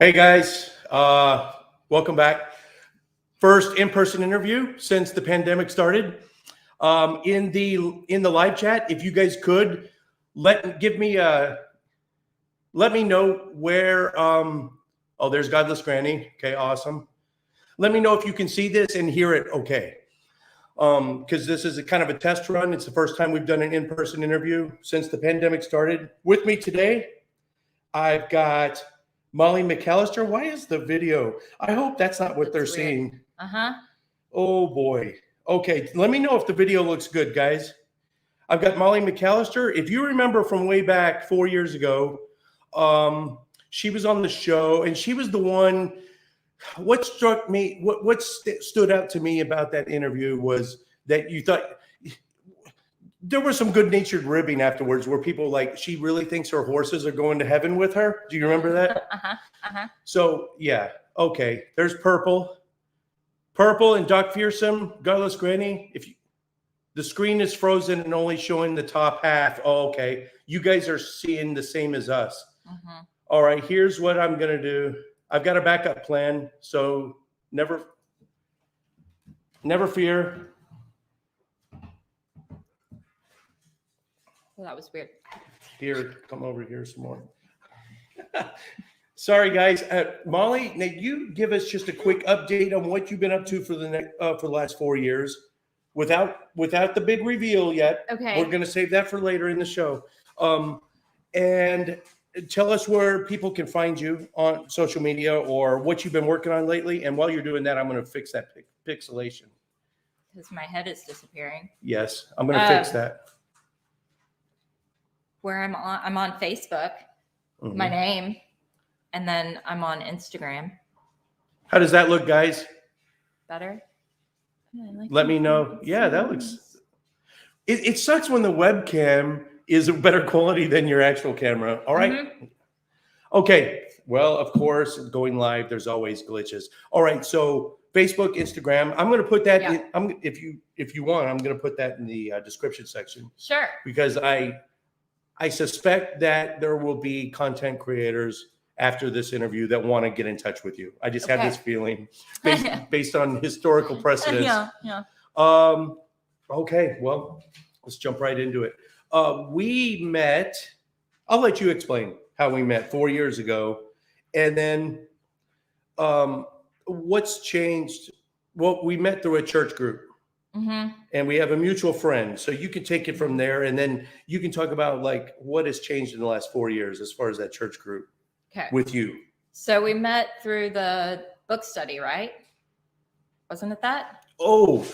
Hey guys, welcome back. First in-person interview since the pandemic started. In the live chat, if you guys could let me know where. Oh, there's Godless Granny. Okay, awesome. Let me know if you can see this and hear it. Okay, because this is a kind of a test run. It's the first time we've done an in-person interview since the pandemic started. With me today, I've got Molly McAllister. Why is the video? I hope that's not what they're weird. seeing. Uh-huh. Oh boy. Okay, let me know if the video looks good, guys. I've got Molly McAllister. If you remember from way back 4 years ago, she was on the show, and she was the one. What struck me, what stood out to me about that interview was that you thought there was some good-natured ribbing afterwards, where people like, she really thinks her horses are going to heaven with her. Do you remember that? So yeah, okay. There's Purple and Doc Fearsome, Godless Granny. The screen is frozen and only showing the top half. Oh, okay. You guys are seeing the same as us. All right, here's what I'm gonna do. I've got a backup plan, so never fear. Well, that was weird. Here, come over here some more. Sorry, guys. Molly, now you give us just a quick update on what you've been up to for the last 4 years, without the big reveal yet. Okay. We're going to save that for later in the show. And tell us where people can find you on social media or what you've been working on lately. And while you're doing that, I'm going to fix that pixelation. Because my head is disappearing. Yes, I'm going to fix that. Where I'm on Facebook, my name, and then I'm on Instagram. How does that look, guys? Better? Let me know. Yeah, that looks. It sucks when the webcam is a better quality than your actual camera. All right. Okay. Well, of course, going live, there's always glitches. All right. So Facebook, Instagram. I'm going to put that. Yeah. If you want, I'm going to put that in the description section. Sure. Because I suspect that there will be content creators after this interview that want to get in touch with you. I just have this feeling based on historical precedents. Yeah. Okay, well, let's jump right into it. We met, I'll let you explain how we met 4 years ago. And then what's changed? Well, we met through a church group. And we have a mutual friend. So you can take it from there, and then you can talk about like what has changed in the last 4 years as far as that church group with you. So we met through the book study, right? Wasn't it that? Oh,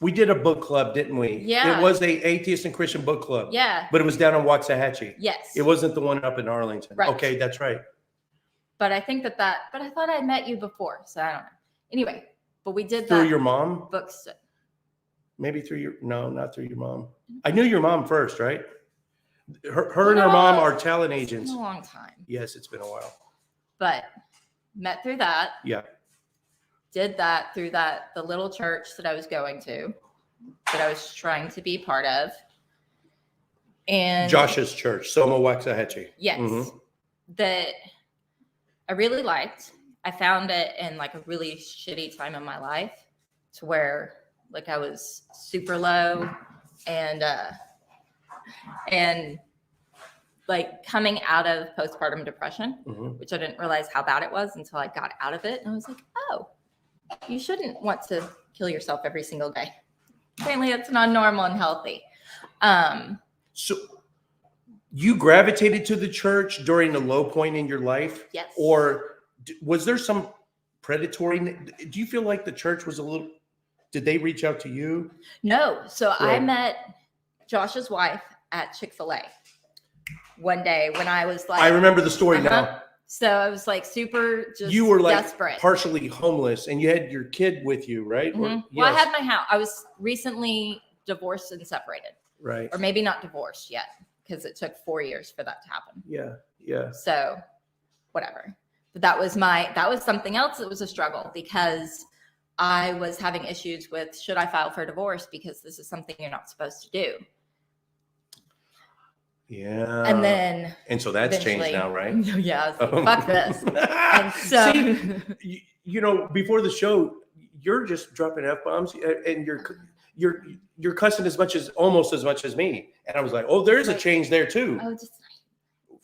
we did a book club, didn't we? Yeah. It was a atheist and Christian book club. Yeah. But it was down in Waxahachie. Yes. It wasn't the one up in Arlington. Right. Okay, that's right. But I think but I thought I'd met you before, so I don't know. Anyway, but we did through your mom? Book study. Maybe not through your mom. I knew your mom first, right? Her and her mom are talent agents. It's been a long time. Yes, it's been a while. But met through that. Yeah. Did that through the little church that I was going to, that I was trying to be part of. And Josh's church, Soma Waxahachie. Yes. That I really liked. I found it in like a really shitty time in my life, to where like I was super low and like coming out of postpartum depression, which I didn't realize how bad it was until I got out of it. And I was like, oh, you shouldn't want to kill yourself every single day. Apparently it's not normal and healthy. So you gravitated to the church during the low point in your life? Yes. Or was there some predatory? Do you feel like the church was a little... Did they reach out to you? No. So I met Josh's wife at Chick-fil-A one day when I was like... I remember the story now. So I was like super just you were like desperate. Partially homeless, and you had your kid with you, right? Well, I had my house. I was recently divorced and separated. Right. Or maybe not divorced yet, because it took 4 years for that to happen. Yeah. So whatever. But that was something else that was a struggle, because I was having issues with, should I file for divorce, because this is something you're not supposed to do. Yeah. And so that's changed eventually- now, right? Yeah, I was like, fuck this. And so See, before the show, you're just dropping F-bombs and you're cussing almost as much as me. And I was like, oh, there's a change there too. oh, just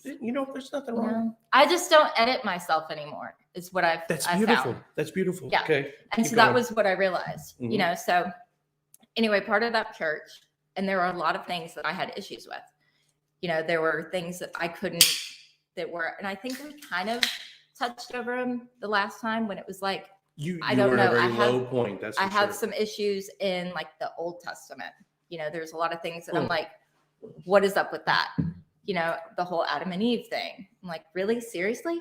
There's nothing wrong. I just don't edit myself anymore. Is what I've beautiful. found. That's beautiful. Yeah. Okay. And so that was what I realized. So anyway, part of that church, and there were a lot of things that I had issues with. There were things that I couldn't, and I think we kind of touched over them the last time when it was like, I don't know. At a very low point. That's I have some issues in like the Old Testament. There's a lot of things that I'm like, what is up with that? The whole Adam and Eve thing. I'm like, really? Seriously?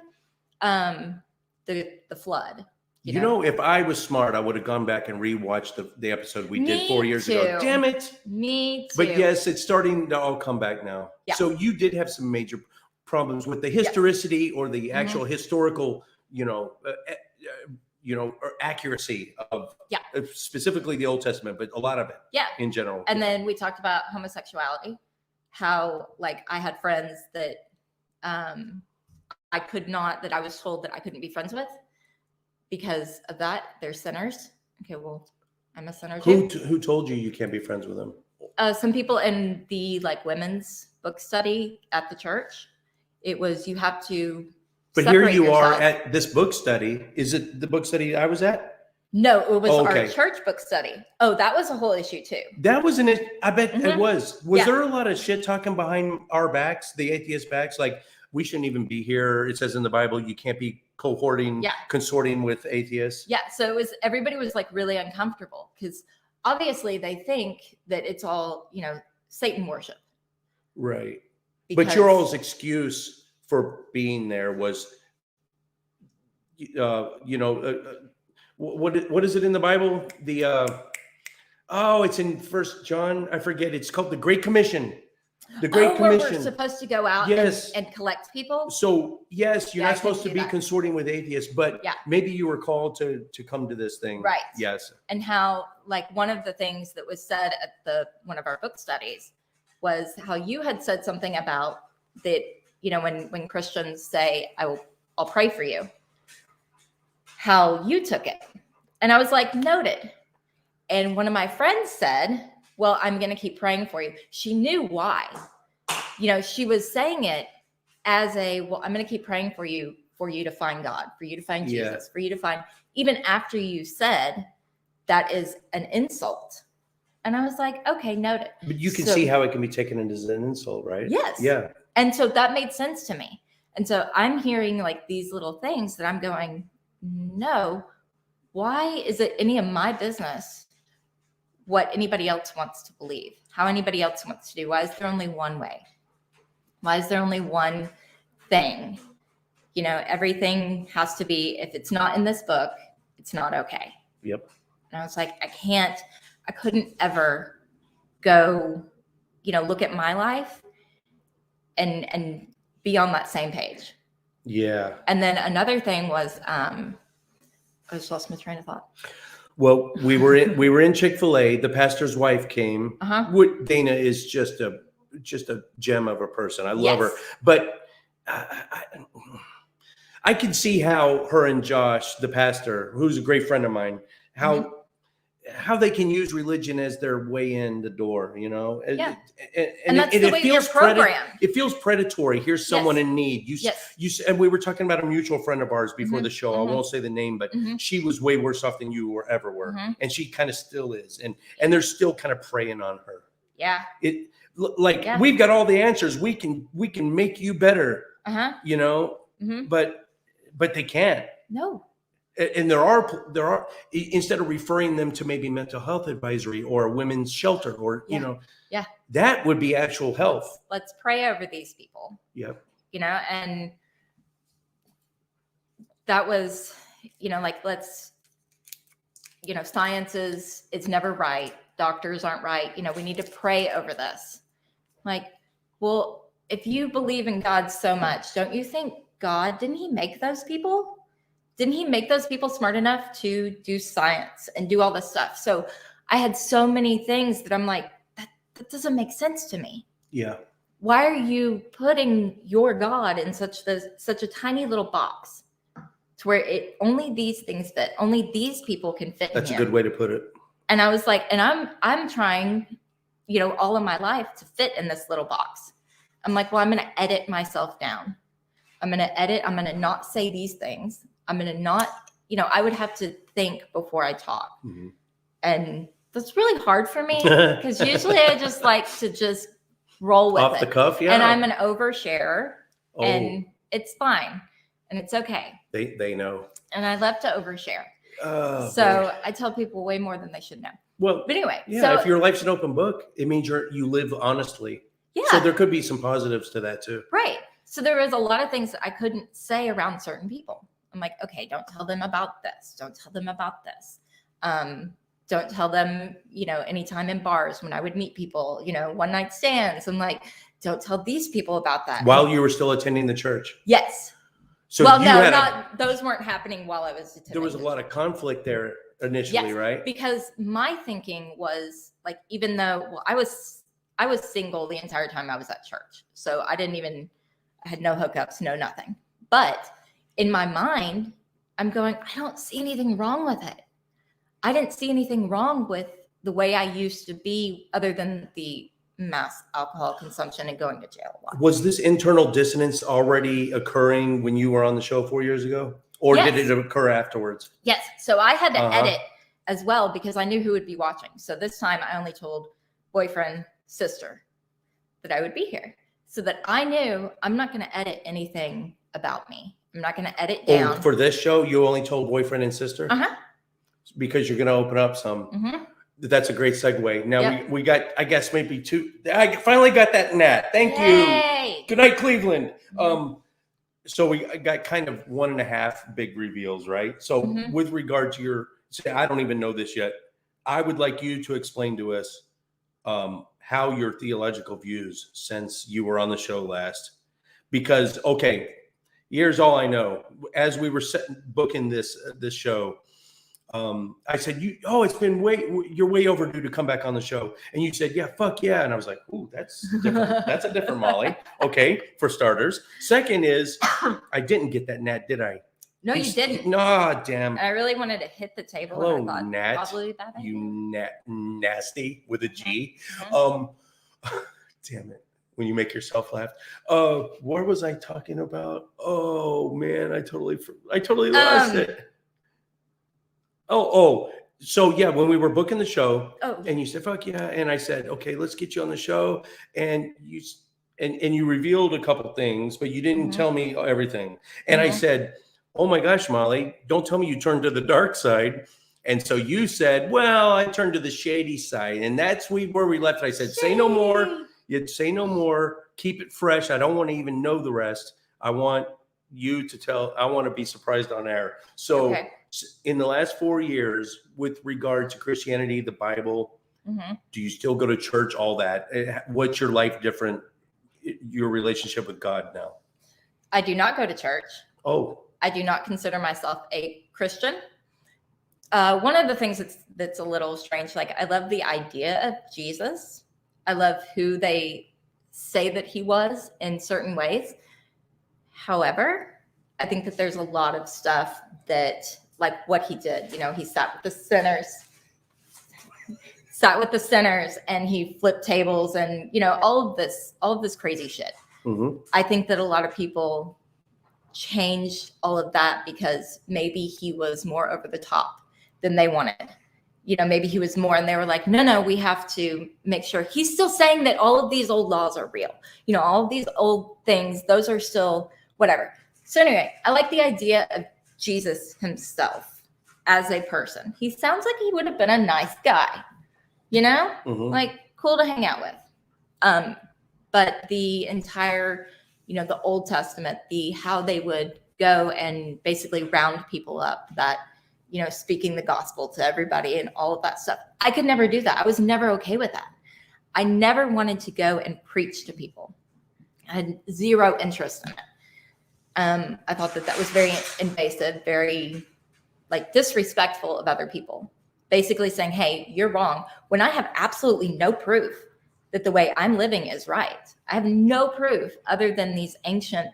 The flood. If I was smart, I would have gone back and rewatched the episode we did 4 years ago. Damn it. Me too. But yes, it's starting to all come back now. Yeah. So you did have some major problems with the historicity or the actual historical, or accuracy of specifically the Old Testament, but a lot of it in general. And then we talked about homosexuality, how like I had friends that that I was told that I couldn't be friends with because of that. They're sinners. Okay, well, I'm a sinner too. Who told you can't be friends with them? Some people in the like women's book study at the church. It was, you have to But here you are at this book study. Is it the book study I was at? No, it was our church book study. Oh, that was a whole issue too. That wasn't it. I bet it was. Was there a lot of shit talking behind our backs, the atheist backs? Like, we shouldn't even be here. It says in the Bible, you can't be consorting with atheists. Yeah. So everybody was like really uncomfortable because obviously they think that it's all, Satan worship. Right. But your all's excuse for being there was, what is it in the Bible? It's in First John. I forget. It's called the Great Commission. The Great Commission. We're supposed to go out and collect people. So yes, you're not supposed to be consorting with atheists, but maybe you were called to come to this thing. Right. Yes. And how, like, one of the things that was said at one of our book studies was how you had said something about that, when Christians say, I'll pray for you, how you took it. And I was like, noted. And one of my friends said, well, I'm going to keep praying for you. She knew why. She was saying it as I'm going to keep praying for you to find God, for you to find Jesus, for you to find, even after you said that is an insult. And I was like, okay, noted. But you can see how it can be taken as an insult, right? Yes. Yeah. And so that made sense to me. And so I'm hearing like these little things that I'm going, no, why is it any of my business what anybody else wants to believe, how anybody else wants to do? Why is there only one way? Why is there only one thing? Everything has to be, if it's not in this book, it's not okay. Yep. And I was like, I couldn't ever go, look at my life and be on that same page. Yeah. And then another thing was, I just lost my train of thought. Well, we were in Chick-fil-A. The pastor's wife came. Dana is just a gem of a person. I love her. But I can see how her and Josh, the pastor, who's a great friend of mine, how they can use religion as their way in the door, Yeah. And that's the way you're programmed. It feels predatory. Here's someone in need. And we were talking about a mutual friend of ours before the show. I won't say the name, but she was way worse off than you ever were. And she kind of still is. And they're still kind of preying on her. Yeah. We've got all the answers. We can make you better, but they can't. No. And there are instead of referring them to maybe mental health advisory or a women's shelter or that would be actual health. Let's pray over these people. Yep. And that was science it's never right. Doctors aren't right. We need to pray over this. Like, well, if you believe in God so much, don't you think didn't he make those people? Didn't he make those people smart enough to do science and do all this stuff? So I had so many things that I'm like, that doesn't make sense to me. Yeah. why are you putting your God in such a tiny little box to where only these things fit, only these people can fit That's in a here? good way to put it. And I was like, and I'm trying, all of my life to fit in this little box. I'm like, well, I'm going to edit myself down. I'm going to edit. I'm going to not say these things. I'm going to not, I would have to think before I talk. Mm-hmm. And that's really hard for me because usually I just like to just roll with it. Off the cuff, yeah. And I'm an oversharer, and it's fine. And it's okay. They know. And I love to overshare. So boy. I tell people way more than they should know. Well, but anyway, yeah, if your life's an open book, it means you live honestly. Yeah. So there could be some positives to that too. Right. So there was a lot of things that I couldn't say around certain people. I'm like, okay, don't tell them about this. Don't tell them about this. Don't tell them, anytime in bars when I would meet people, one night stands. I'm like, don't tell these people about that. While you were still attending the church? Yes. So those weren't happening while I was attending. There was a lot of conflict there initially, right? Because my thinking was like, even though, I was single the entire time I was at church. So I had no hookups, no nothing. But in my mind, I'm going, I don't see anything wrong with it. I didn't see anything wrong with the way I used to be, other than the mass alcohol consumption and going to jail a lot. Was this internal dissonance already occurring when you were on the show 4 years ago? Or did it occur afterwards? Yes. So I had to edit as well because I knew who would be watching. So this time I only told boyfriend, sister that I would be here, so that I knew I'm not going to edit anything about me. I'm not going to edit down. For this show, you only told boyfriend and sister? Uh-huh. Because you're going to open up some. Mm-hmm. That's a great segue. Now we got, I guess, maybe two. I finally got that Nat. Thank you. Good night, Cleveland. Mm-hmm. So we got kind of 1.5 big reveals, right? So with regard to I don't even know this yet. I would like you to explain to us how your theological views since you were on the show last. Because, okay, here's all I know. As we were booking this show, I said, it's been you're way overdue to come back on the show. And you said, yeah, fuck yeah. And I was like, ooh, that's different. That's a different Molly. Okay, for starters. Second is, I didn't get that Nat, did I? No, you didn't. No, damn. I really wanted to hit the table. Hello, and I thought, Nat. probably that idea. You nasty with a G. Mm-hmm. Damn it. When you make yourself laugh. What was I talking about? Oh man, I totally lost it. So yeah, when we were booking the show, and you said, fuck yeah. And I said, okay, let's get you on the show. And you revealed a couple things, but you didn't tell me everything. And I said, oh my gosh, Molly, don't tell me you turned to the dark side. And so you said, well, I turned to the shady side. And that's where we left. I said, say no more. You'd say no more. Keep it fresh. I don't want to even know the rest. I want you to tell. I want to be surprised on air. So in the last 4 years, with regard to Christianity, the Bible, do you still go to church, all that? What's your life different, your relationship with God now? I do not go to church. Oh. I do not consider myself a Christian. One of the things that's a little strange, like I love the idea of Jesus. I love who they say that he was in certain ways. However, I think that there's a lot of stuff that, like what he did, he sat with the sinners and he flipped tables and, all of this crazy shit. Mm-hmm. I think that a lot of people changed all of that because maybe he was more over the top than they wanted. Maybe he was more, and they were like, no, we have to make sure. He's still saying that all of these old laws are real. All of these old things, those are still whatever. So anyway, I like the idea of Jesus himself as a person. He sounds like he would have been a nice guy, like cool to hang out with. But the entire, the Old Testament, how they would go and basically round people up, that, speaking the gospel to everybody and all of that stuff. I could never do that. I was never okay with that. I never wanted to go and preach to people. I had zero interest in it. I thought that was very invasive, very disrespectful of other people. Basically saying, hey, you're wrong, when I have absolutely no proof that the way I'm living is right. I have no proof other than these ancient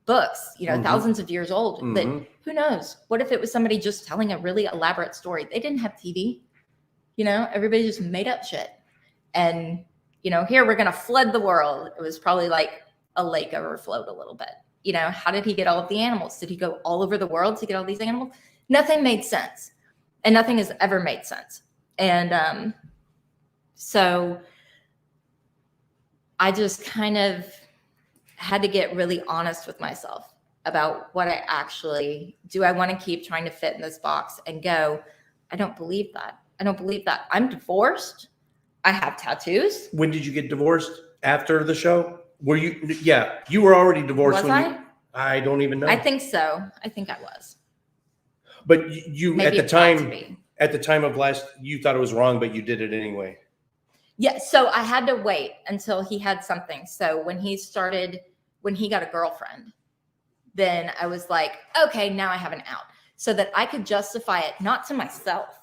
books, thousands of years old, that who knows? What if it was somebody just telling a really elaborate story? They didn't have TV, everybody just made up shit. And, here we're going to flood the world. It was probably like a lake overflowed a little bit. How did he get all of the animals? Did he go all over the world to get all these animals? Nothing made sense. And nothing has ever made sense. And so I just kind of had to get really honest with myself about what I actually do. I want to keep trying to fit in this box and go, I don't believe that. I don't believe that. I'm divorced. I have tattoos. When did you get divorced? After the show? Were you? Yeah, you were already divorced. I don't even know. I think so. I think I was. But you maybe at the time of last, you thought it was wrong, but you did it anyway. Yeah. So I had to wait until he had something. So when he got a girlfriend, then I was like, okay, now I have an out, so that I could justify it, not to myself,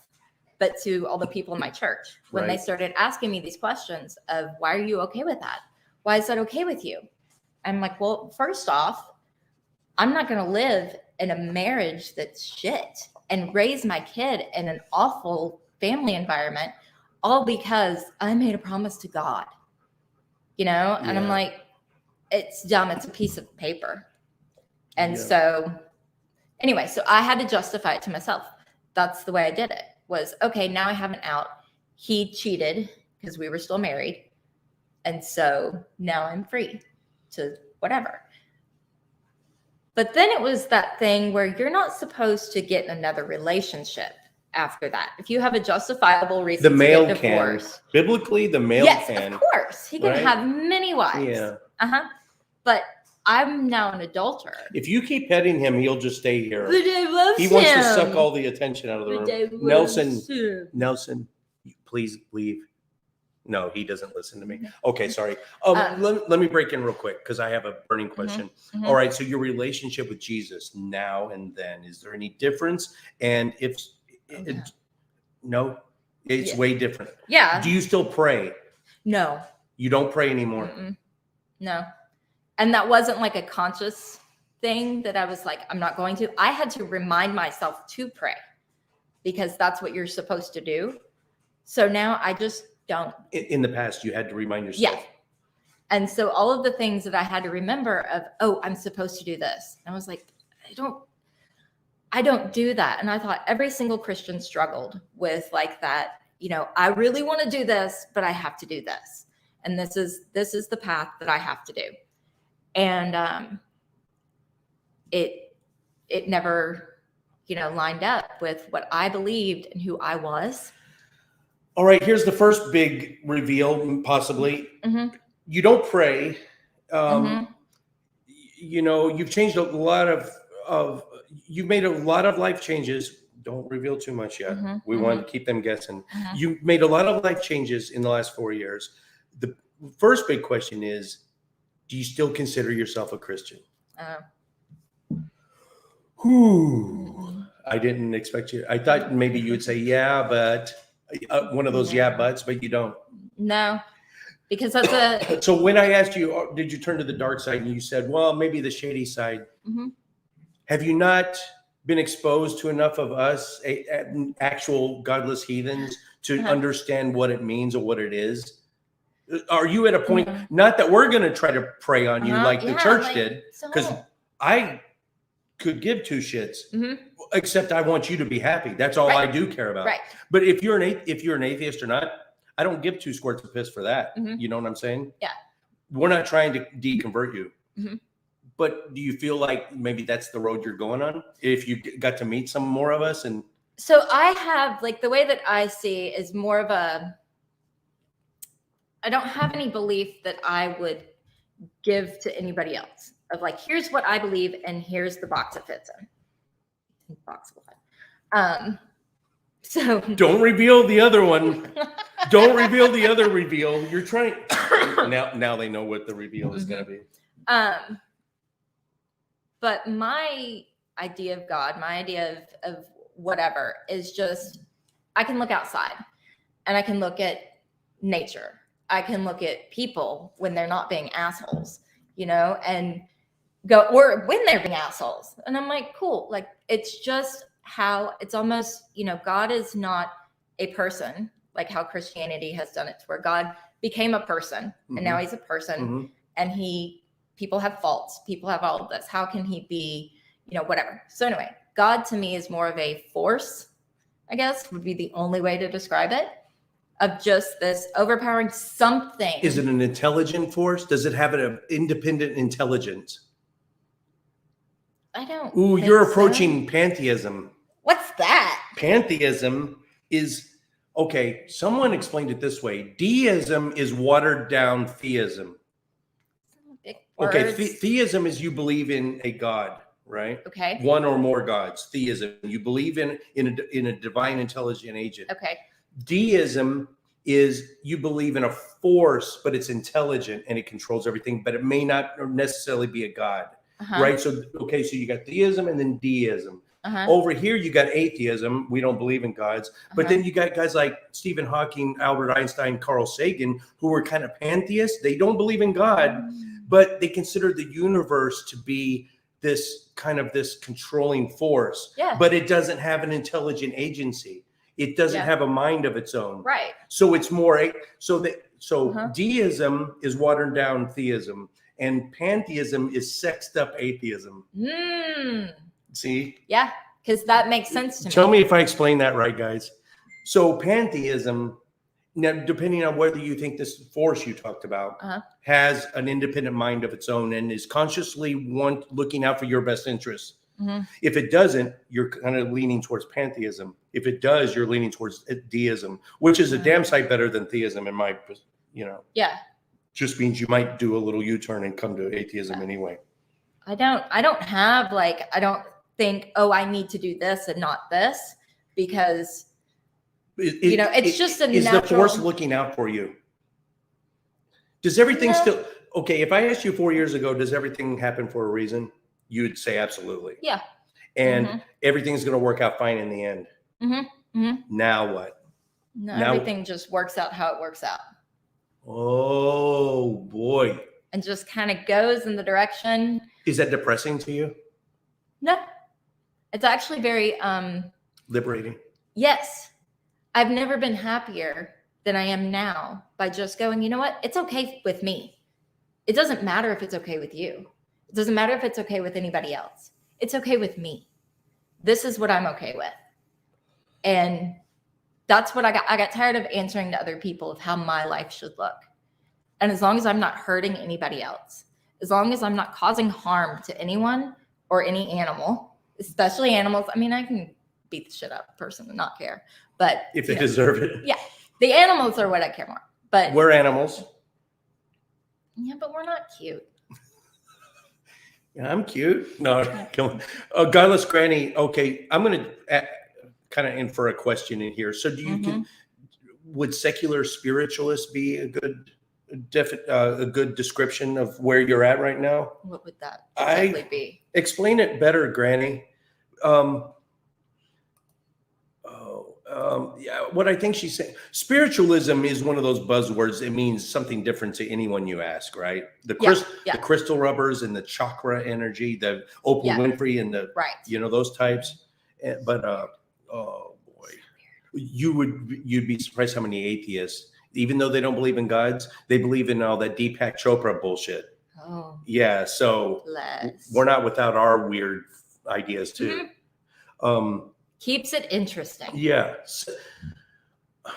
but to all the people in my church when they started asking me these questions of, why are you okay with that? Why is that okay with you? I'm like, well, first off, I'm not going to live in a marriage that's shit and raise my kid in an awful family environment, all because I made a promise to God, and I'm like, it's dumb. It's a piece of paper. And so anyway, so I had to justify it to myself. That's the way I did it. Was, okay, now I have an out. He cheated because we were still married. And so now I'm free to whatever. But then it was that thing where you're not supposed to get in another relationship after that. If you have a justifiable reason the to male get divorced. Can. Biblically, the male can. Yes, of course. He can have many wives. Yeah. But I'm now an adulterer. If you keep petting him, he'll just stay here. But I love him. He wants to suck all the attention out of the room. Nelson, please leave. No, he doesn't listen to me. Okay, sorry. Let me break in real quick because I have a burning question. All right, so your relationship with Jesus now and then, is there any difference? And if no, it's way different. Yeah. Do you still pray? No. You don't pray anymore? No. And that wasn't like a conscious thing that I was like, I'm not going to. I had to remind myself to pray because that's what you're supposed to do. So now I just don't. In the past, you had to remind yourself. Yeah. And so all of the things that I had to remember of, I'm supposed to do this. And I was like, I don't do that. And I thought every single Christian struggled with like that, I really want to do this, but I have to do this. And this is the path that I have to do. And it never, lined up with what I believed and who I was. All right, here's the first big reveal, possibly. You don't pray. You've changed a lot of you've made a lot of life changes. Don't reveal too much yet. We want to keep them guessing. You've made a lot of life changes in the last 4 years. The first big question is, do you still consider yourself a Christian? I didn't expect you. I thought maybe you would say, yeah, but one of those yeah buts, but you don't. No, because that's So when I asked you, did you turn to the dark side? And you said, well, maybe the shady side. Have you not been exposed to enough of us, actual godless heathens, to understand what it means or what it is? Are you at a point, not that we're going to try to prey on you like the church did, because I could give two shits, except I want you to be happy. That's all I do care about. Right. But if you're an atheist or not, I don't give 2 squirts of piss for that. You know what I'm saying? Yeah. We're not trying to deconvert you. But do you feel like maybe that's the road you're going on? If you got to meet some more of us? And so I have, like, the way that I see is more of I don't have any belief that I would give to anybody else of like, here's what I believe and here's the box it fits in. So don't reveal the other one. Don't reveal the other reveal. You're trying now they know what the reveal is going to be. But my idea of God, my idea of whatever is just, I can look outside and I can look at nature I can look at people when they're not being assholes, you know, and go, or when they're being assholes. And I'm like, cool. Like, it's just how it's almost, you know, God is not a person, like how Christianity has done it, to where God became a person and now he's a person and people have faults. People have all of this. How can he be, you know, whatever. So anyway, God to me is more of a force, I guess would be the only way to describe it, of just this overpowering something. Is it an intelligent force? Does it have an independent intelligence? I don't. Ooh, you're approaching pantheism. What's that? Pantheism is, okay, someone explained it this way. Deism is watered down theism. Big Okay, words. theism is you believe in a God, right? Okay. One or more gods, theism. You believe in a divine intelligent agent. Okay. Deism is you believe in a force, but it's intelligent and it controls everything, but it may not necessarily be a God, right? So, okay, so you got theism and then deism. Over here, you got atheism. We don't believe in gods. But then you got guys like Stephen Hawking, Albert Einstein, Carl Sagan, who are kind of pantheists. They don't believe in God, but they consider the universe to be this kind of this controlling force. Yeah. But it doesn't have an intelligent agency. It doesn't have a mind of its own. Right. So it's more, deism is watered down theism, and pantheism is sexed up atheism. See? Yeah, because that makes sense to me. Tell me if I explain that right, guys. So pantheism, now depending on whether you think this force you talked about has an independent mind of its own and is consciously looking out for your best interests. If it doesn't, you're kind of leaning towards pantheism. If it does, you're leaning towards deism, which is a damn sight better than theism in my, you know. Yeah. Just means you might do a little U-turn and come to atheism anyway. I don't have like, I don't think, oh, I need to do this and not this, because you know, it's just a natural. Is the force looking out for you? Does everything still, okay, if I asked you 4 years ago, does everything happen for a reason? You'd say absolutely. Yeah. And everything's going to work out fine in the end. Now what? No, everything just works out how it works out. Oh boy. And just kind of goes in the direction. Is that depressing to you? No. It's actually very liberating. Yes. I've never been happier than I am now by just going, you know what? It's okay with me. It doesn't matter if it's okay with you. It doesn't matter if it's okay with anybody else. It's okay with me. This is what I'm okay with. And that's what I got. I got tired of answering to other people of how my life should look. And as long as I'm not hurting anybody else, as long as I'm not causing harm to anyone or any animal, especially animals. I mean, I can beat the shit out of a person and not care. But if they deserve it. Yeah. The animals are what I care more. But we're animals. Yeah, but we're not cute. Yeah, I'm cute. No, come on. Godless Granny. Okay, I'm going to kind of infer a question in here. So do you would secular spiritualist be a good description of where you're at right now? What would that exactly be? Explain it better, Granny. Yeah, what I think she's saying, spiritualism is one of those buzzwords. It means something different to anyone you ask, right? The crystal rubbers and the chakra energy, the Oprah Winfrey and the, you know, those types. But oh boy, you'd be surprised how many atheists, even though they don't believe in gods, they believe in all that Deepak Chopra bullshit. Oh, yeah. So we're not without our weird ideas too. Keeps it interesting. Yeah. I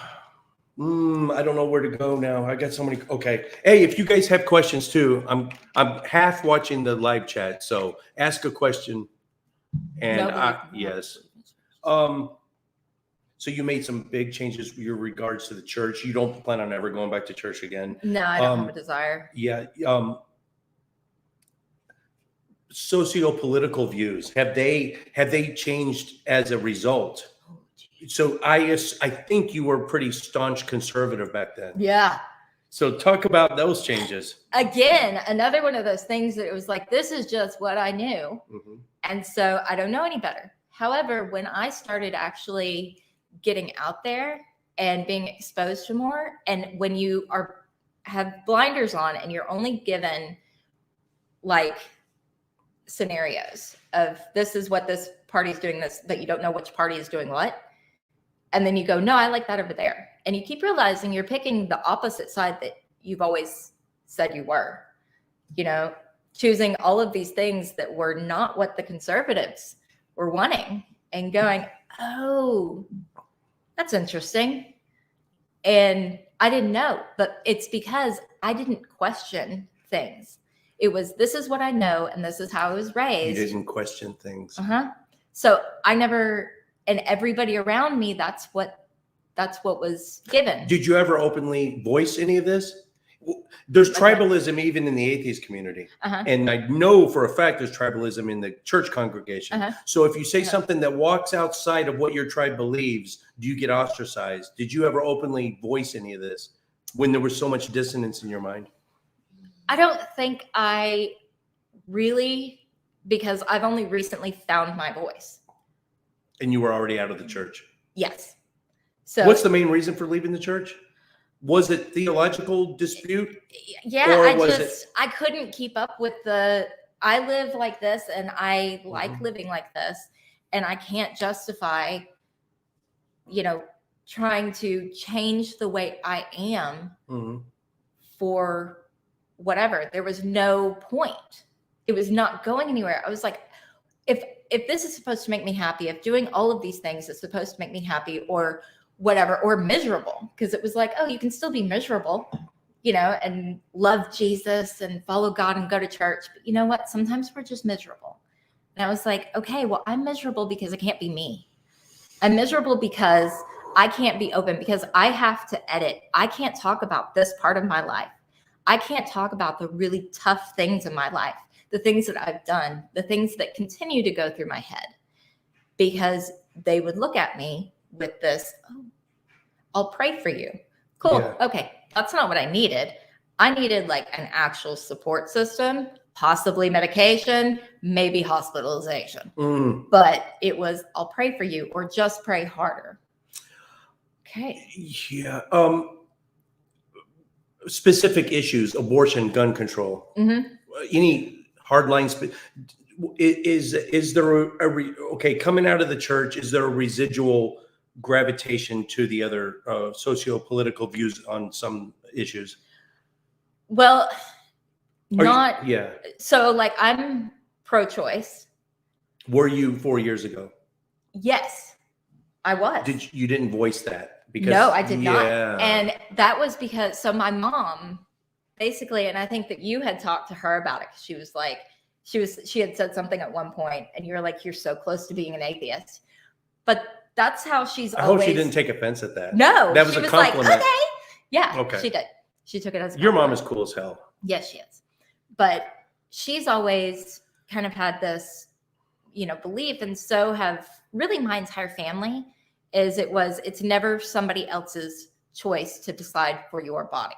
don't know where to go now. I got so many. Okay. Hey, if you guys have questions too, I'm half watching the live chat. So ask a question. And yes. So you made some big changes with your regards to the church. You don't plan on ever going back to church again? No, I don't have a desire. Yeah. Socio-political views, have they changed as a result? So I think you were pretty staunch conservative back then. Yeah. So talk about those changes. Again, another one of those things that it was like, this is just what I knew. And so I don't know any better. However, when I started actually getting out there and being exposed to more, and when you are have blinders on and you're only given like scenarios of this is what this party's doing this, but you don't know which party is doing what. And then you go, no, I like that over there. And you keep realizing you're picking the opposite side that you've always said you were, you know, choosing all of these things that were not what the conservatives were wanting and going, oh, that's interesting. And I didn't know, but it's because I didn't question things. It was, this is what I know, and this is how I was raised. You didn't question things. So I never, and everybody around me, that's what was given. Did you ever openly voice any of this? There's tribalism even in the atheist community. And I know for a fact there's tribalism in the church congregation. So if you say something that walks outside of what your tribe believes, do you get ostracized? Did you ever openly voice any of this when there was so much dissonance in your mind? I don't think I really, because I've only recently found my voice. And you were already out of the church? Yes. So what's the main reason for leaving the church? Was it theological dispute? Yeah, I couldn't keep up with I live like this and I like living like this, and I can't justify, you know, trying to change the way I am for whatever. There was no point. It was not going anywhere. I was like, if this is supposed to make me happy, if doing all of these things is supposed to make me happy or whatever, or miserable, because it was like, oh, you can still be miserable, you know, and love Jesus and follow God and go to church. But you know what? Sometimes we're just miserable. And I was like, okay, well, I'm miserable because I can't be me. I'm miserable because I can't be open, because I have to edit. I can't talk about this part of my life. I can't talk about the really tough things in my life, the things that I've done, the things that continue to go through my head, because they would look at me with this, oh, I'll pray for you. Cool. Yeah. Okay. That's not what I needed. I needed like an actual support system, possibly medication, maybe hospitalization. But it was, I'll pray for you, or just pray harder. Okay. Yeah. Specific issues, abortion, gun control, any hard lines. Is there okay, coming out of the church, is there a residual gravitation to the other socio-political views on some issues? Well, not. Yeah. So like I'm pro-choice. Were you 4 years ago? Yes, I was. You didn't voice that? Because, no, I did not. And that was because, so my mom basically, and I think that you had talked to her about it, because she was like, she had said something at one point and you're like, you're so close to being an atheist. But that's how she's always. I hope she didn't take offense at that. No. That was a compliment. Like, okay. Yeah. Okay. She did. She took it as a compliment. Your mom is cool as hell. Yes, she is. But she's always kind of had this, you know, belief. And so have really my entire family. It's never somebody else's choice to decide for your body.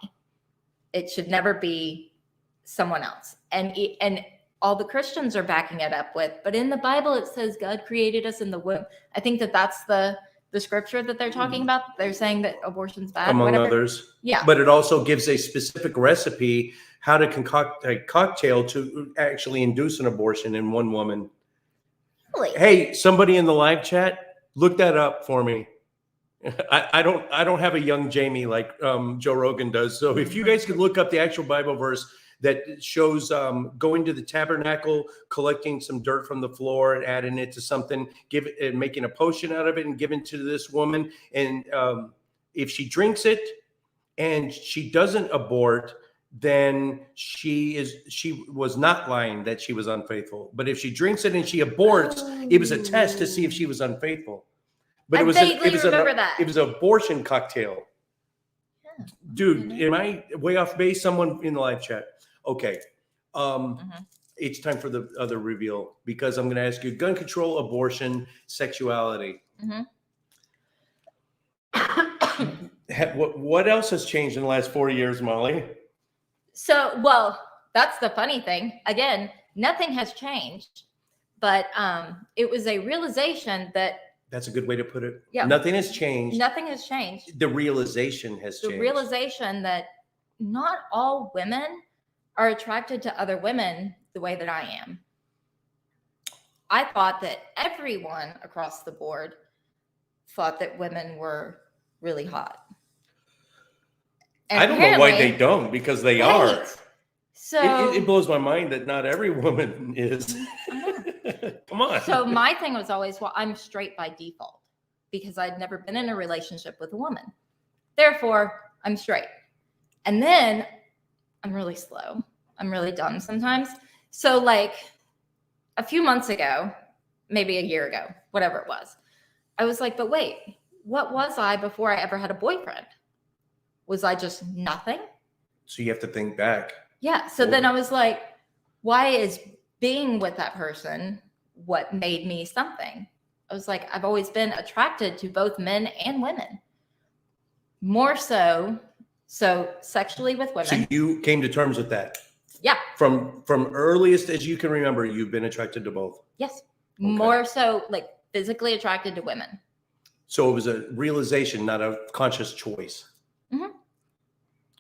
It should never be someone else. And all the Christians are backing it up with, but in the Bible, it says God created us in the womb. I think that's the scripture that they're talking about. They're saying that abortion's bad. Among others. Yeah. But it also gives a specific recipe how to concoct a cocktail to actually induce an abortion in one woman. Really? Hey, somebody in the live chat, look that up for me. I don't have a young Jamie like Joe Rogan does. So if you guys could look up the actual Bible verse that shows going to the tabernacle, collecting some dirt from the floor and adding it to something, making a potion out of it and giving to this woman. And if she drinks it and she doesn't abort, then she was not lying that she was unfaithful. But if she drinks it and she aborts, it was a test to see if she was unfaithful. But it was an abortion cocktail. Yeah. Dude, am I way off base? Someone in the live chat. Okay. It's time for the other reveal, because I'm going to ask you gun control, abortion, sexuality. What else has changed in the last 4 years, Molly? So, well, that's the funny thing. Again, nothing has changed, but it was a realization that. That's a good way to put it. Yeah. Nothing has changed. Nothing has changed. The realization has changed. The realization that not all women are attracted to other women the way that I am. I thought that everyone across the board thought that women were really hot. And I don't know why they don't, because they are. So it blows my mind that not every woman is. Come on. So my thing was always, well, I'm straight by default because I'd never been in a relationship with a woman. Therefore, I'm straight. And then I'm really slow. I'm really dumb sometimes. So like a few months ago, maybe a year ago, whatever it was, I was like, but wait, what was I before I ever had a boyfriend? Was I just nothing? So you have to think back. Yeah. So then I was like, why is being with that person what made me something? I was like, I've always been attracted to both men and women. More so sexually with women. So you came to terms with that? Yeah. From earliest as you can remember, you've been attracted to both? Yes. Okay. More so like physically attracted to women. So it was a realization, not a conscious choice. Mm-hmm.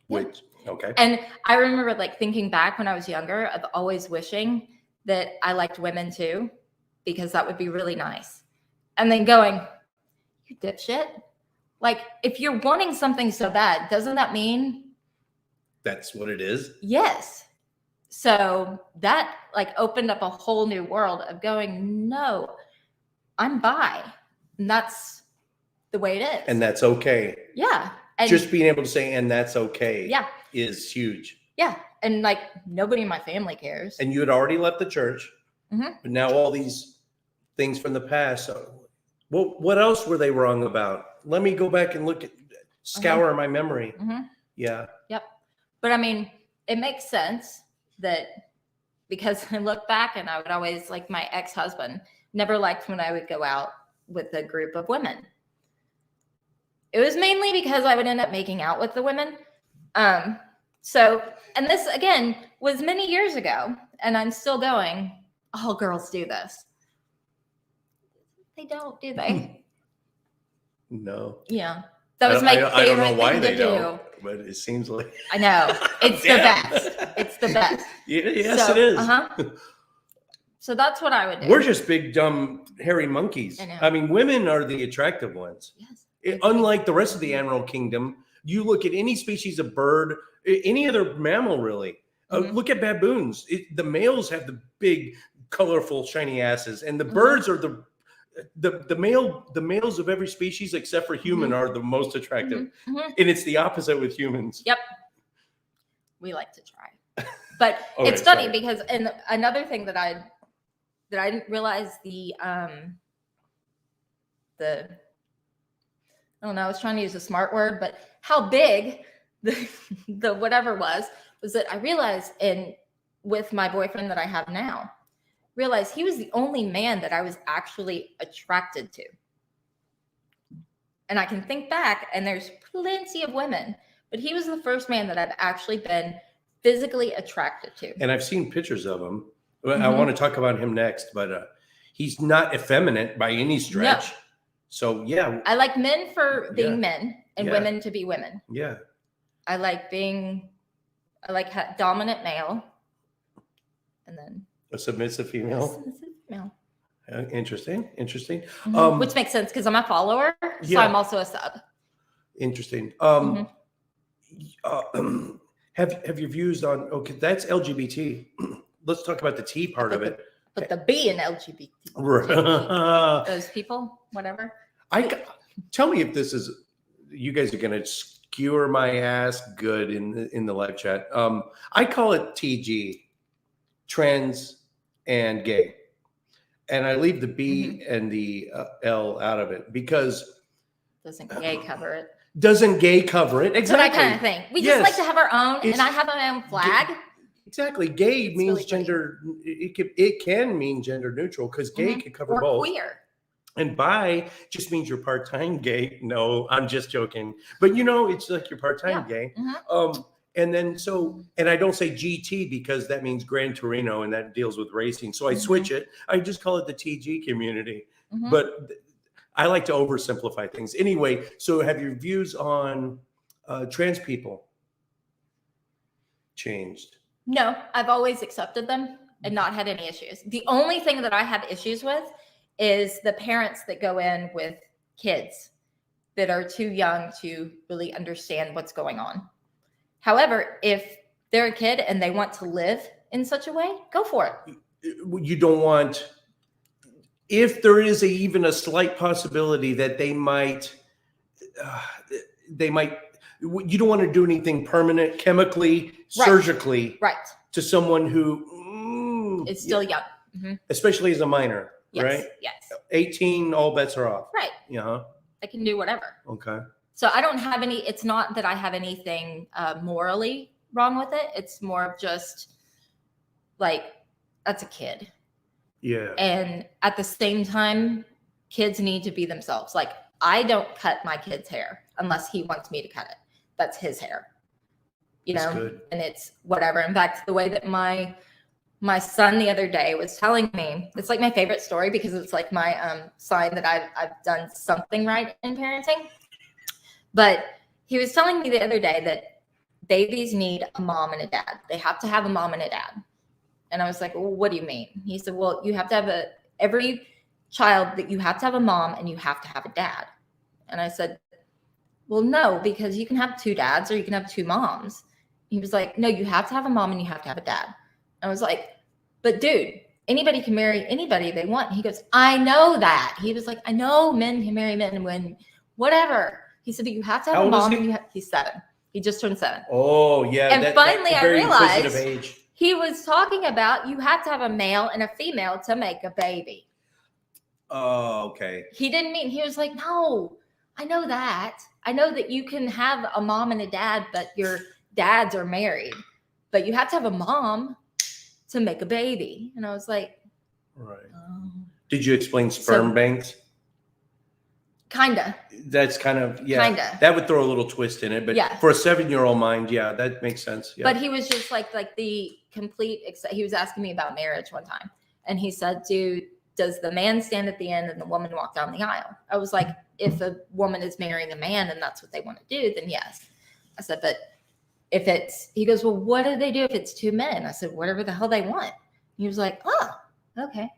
Which, okay. And I remember like thinking back when I was younger of always wishing that I liked women too, because that would be really nice. And then going, you dipshit. Like if you're wanting something so bad, doesn't that mean that's what it is? Yes. So that like opened up a whole new world of going, no, I'm bi. And that's the way it is. And that's okay. Yeah. And just being able to say, and that's okay. Yeah. Is huge. Yeah. And like nobody in my family cares. And you had already left the church. Mm-hmm. But now all these things from the past. So, what else were they wrong about? Let me go back and scour my memory. Mm-hmm. Yeah. Yep. But I mean, it makes sense that because I look back and I would always like my ex-husband never liked when I would go out with a group of women. It was mainly because I would end up making out with the women. So, and this again was many years ago, and I'm still going, all girls do this. They don't, do they? No. Yeah. That was my favorite I don't know why they thing to don't, but it seems like. I know. It's the best. It's the best. Yes, it is. So that's what I would do. We're just big, dumb, hairy monkeys. I know. I mean, women are the attractive ones. Yes. Unlike the rest of the animal kingdom, you look at any species of bird, any other mammal, really. Look at baboons. The males have the big, colorful, shiny asses, and the birds are the males of every species except for human are the most attractive. And it's the opposite with humans. Yep. We like to try. But it's funny because and another thing that I didn't realize the I don't know, I was trying to use a smart word, but how big the whatever was that I realized with my boyfriend that I have now, realized he was the only man that I was actually attracted to. And I can think back and there's plenty of women, but he was the first man that I've actually been physically attracted to. And I've seen pictures of him. I want to talk about him next, but he's not effeminate by any stretch. No. So, yeah. I like men for being men and women to be women. Yeah. I like dominant male and then a submissive female. Submissive female. Interesting. Which makes sense because I'm a follower, so I'm also a sub. Interesting. Have your views on? Okay, that's LGBT. Let's talk about the T part of it. But the B in LGBT, those people, whatever. Tell me if this is. You guys are going to skewer my ass good in the live chat. I call it TG, trans and gay, and I leave the B and the L out of it because doesn't gay cover it? Doesn't gay cover it? Exactly. So that kind of thing. We just like to have our own, and I have my own flag. Exactly. Gay means really gender. It can mean gender neutral because gay can cover both. Queer. And bi just means you're part-time gay. No, I'm just joking. But it's like you're part-time gay. And then and I don't say GT because that means Gran Torino and that deals with racing. So I switch it. I just call it the TG community. But I like to oversimplify things. Anyway, so have your views on trans people? changed? No, I've always accepted them and not had any issues. The only thing that I have issues with is the parents that go in with kids that are too young to really understand what's going on. However, if they're a kid and they want to live in such a way, go for it. You don't want, if there is even a slight possibility that they might, you don't want to do anything permanent, chemically, surgically, right, to someone who is still young. Mm-hmm. Especially as a minor, yes, right? Yes. 18, all bets are off. Right. Yeah. I can do whatever. Okay. So I don't have any, it's not that I have anything morally wrong with it. It's more of just like, that's a kid. Yeah. And at the same time, kids need to be themselves. Like, I don't cut my kid's hair unless he wants me to cut it. That's his hair. You know, good. And it's whatever. In fact, the way that my son the other day was telling me, it's like my favorite story because it's like my sign that I've done something right in parenting. But he was telling me the other day that babies need a mom and a dad. They have to have a mom and a dad. And I was like, well, what do you mean? He said, well, you have to have every child that you have to have a mom and you have to have a dad. And I said, well, no, because you can have two dads or you can have two moms. He was like, no, you have to have a mom and you have to have a dad. I was like, but dude, anybody can marry anybody they want. He goes, I know that. He was like, I know men can marry men and women, whatever. He said, but you have to have a mom and he's 7. He just turned 7. Oh, yeah. And finally I realized age. He was talking about you have to have a male and a female to make a baby. Oh, okay. He didn't mean, he was like, no, I know that. I know that you can have a mom and a dad, but your dads are married. But you have to have a mom to make a baby. And I was like, right. Did you explain sperm banks? Kinda. That's kind of, yeah. Kinda. That would throw a little twist in it. But yeah. For a 7-year-old mind, yeah, that makes sense. Yeah. But he was just like the complete, he was asking me about marriage one time. And he said, dude, does the man stand at the end and the woman walk down the aisle? I was like, if a woman is marrying a man and that's what they want to do, then yes. I said, but if it's, he goes, well, what do they do if it's 2 men? I said, whatever the hell they want. He was like, oh, okay.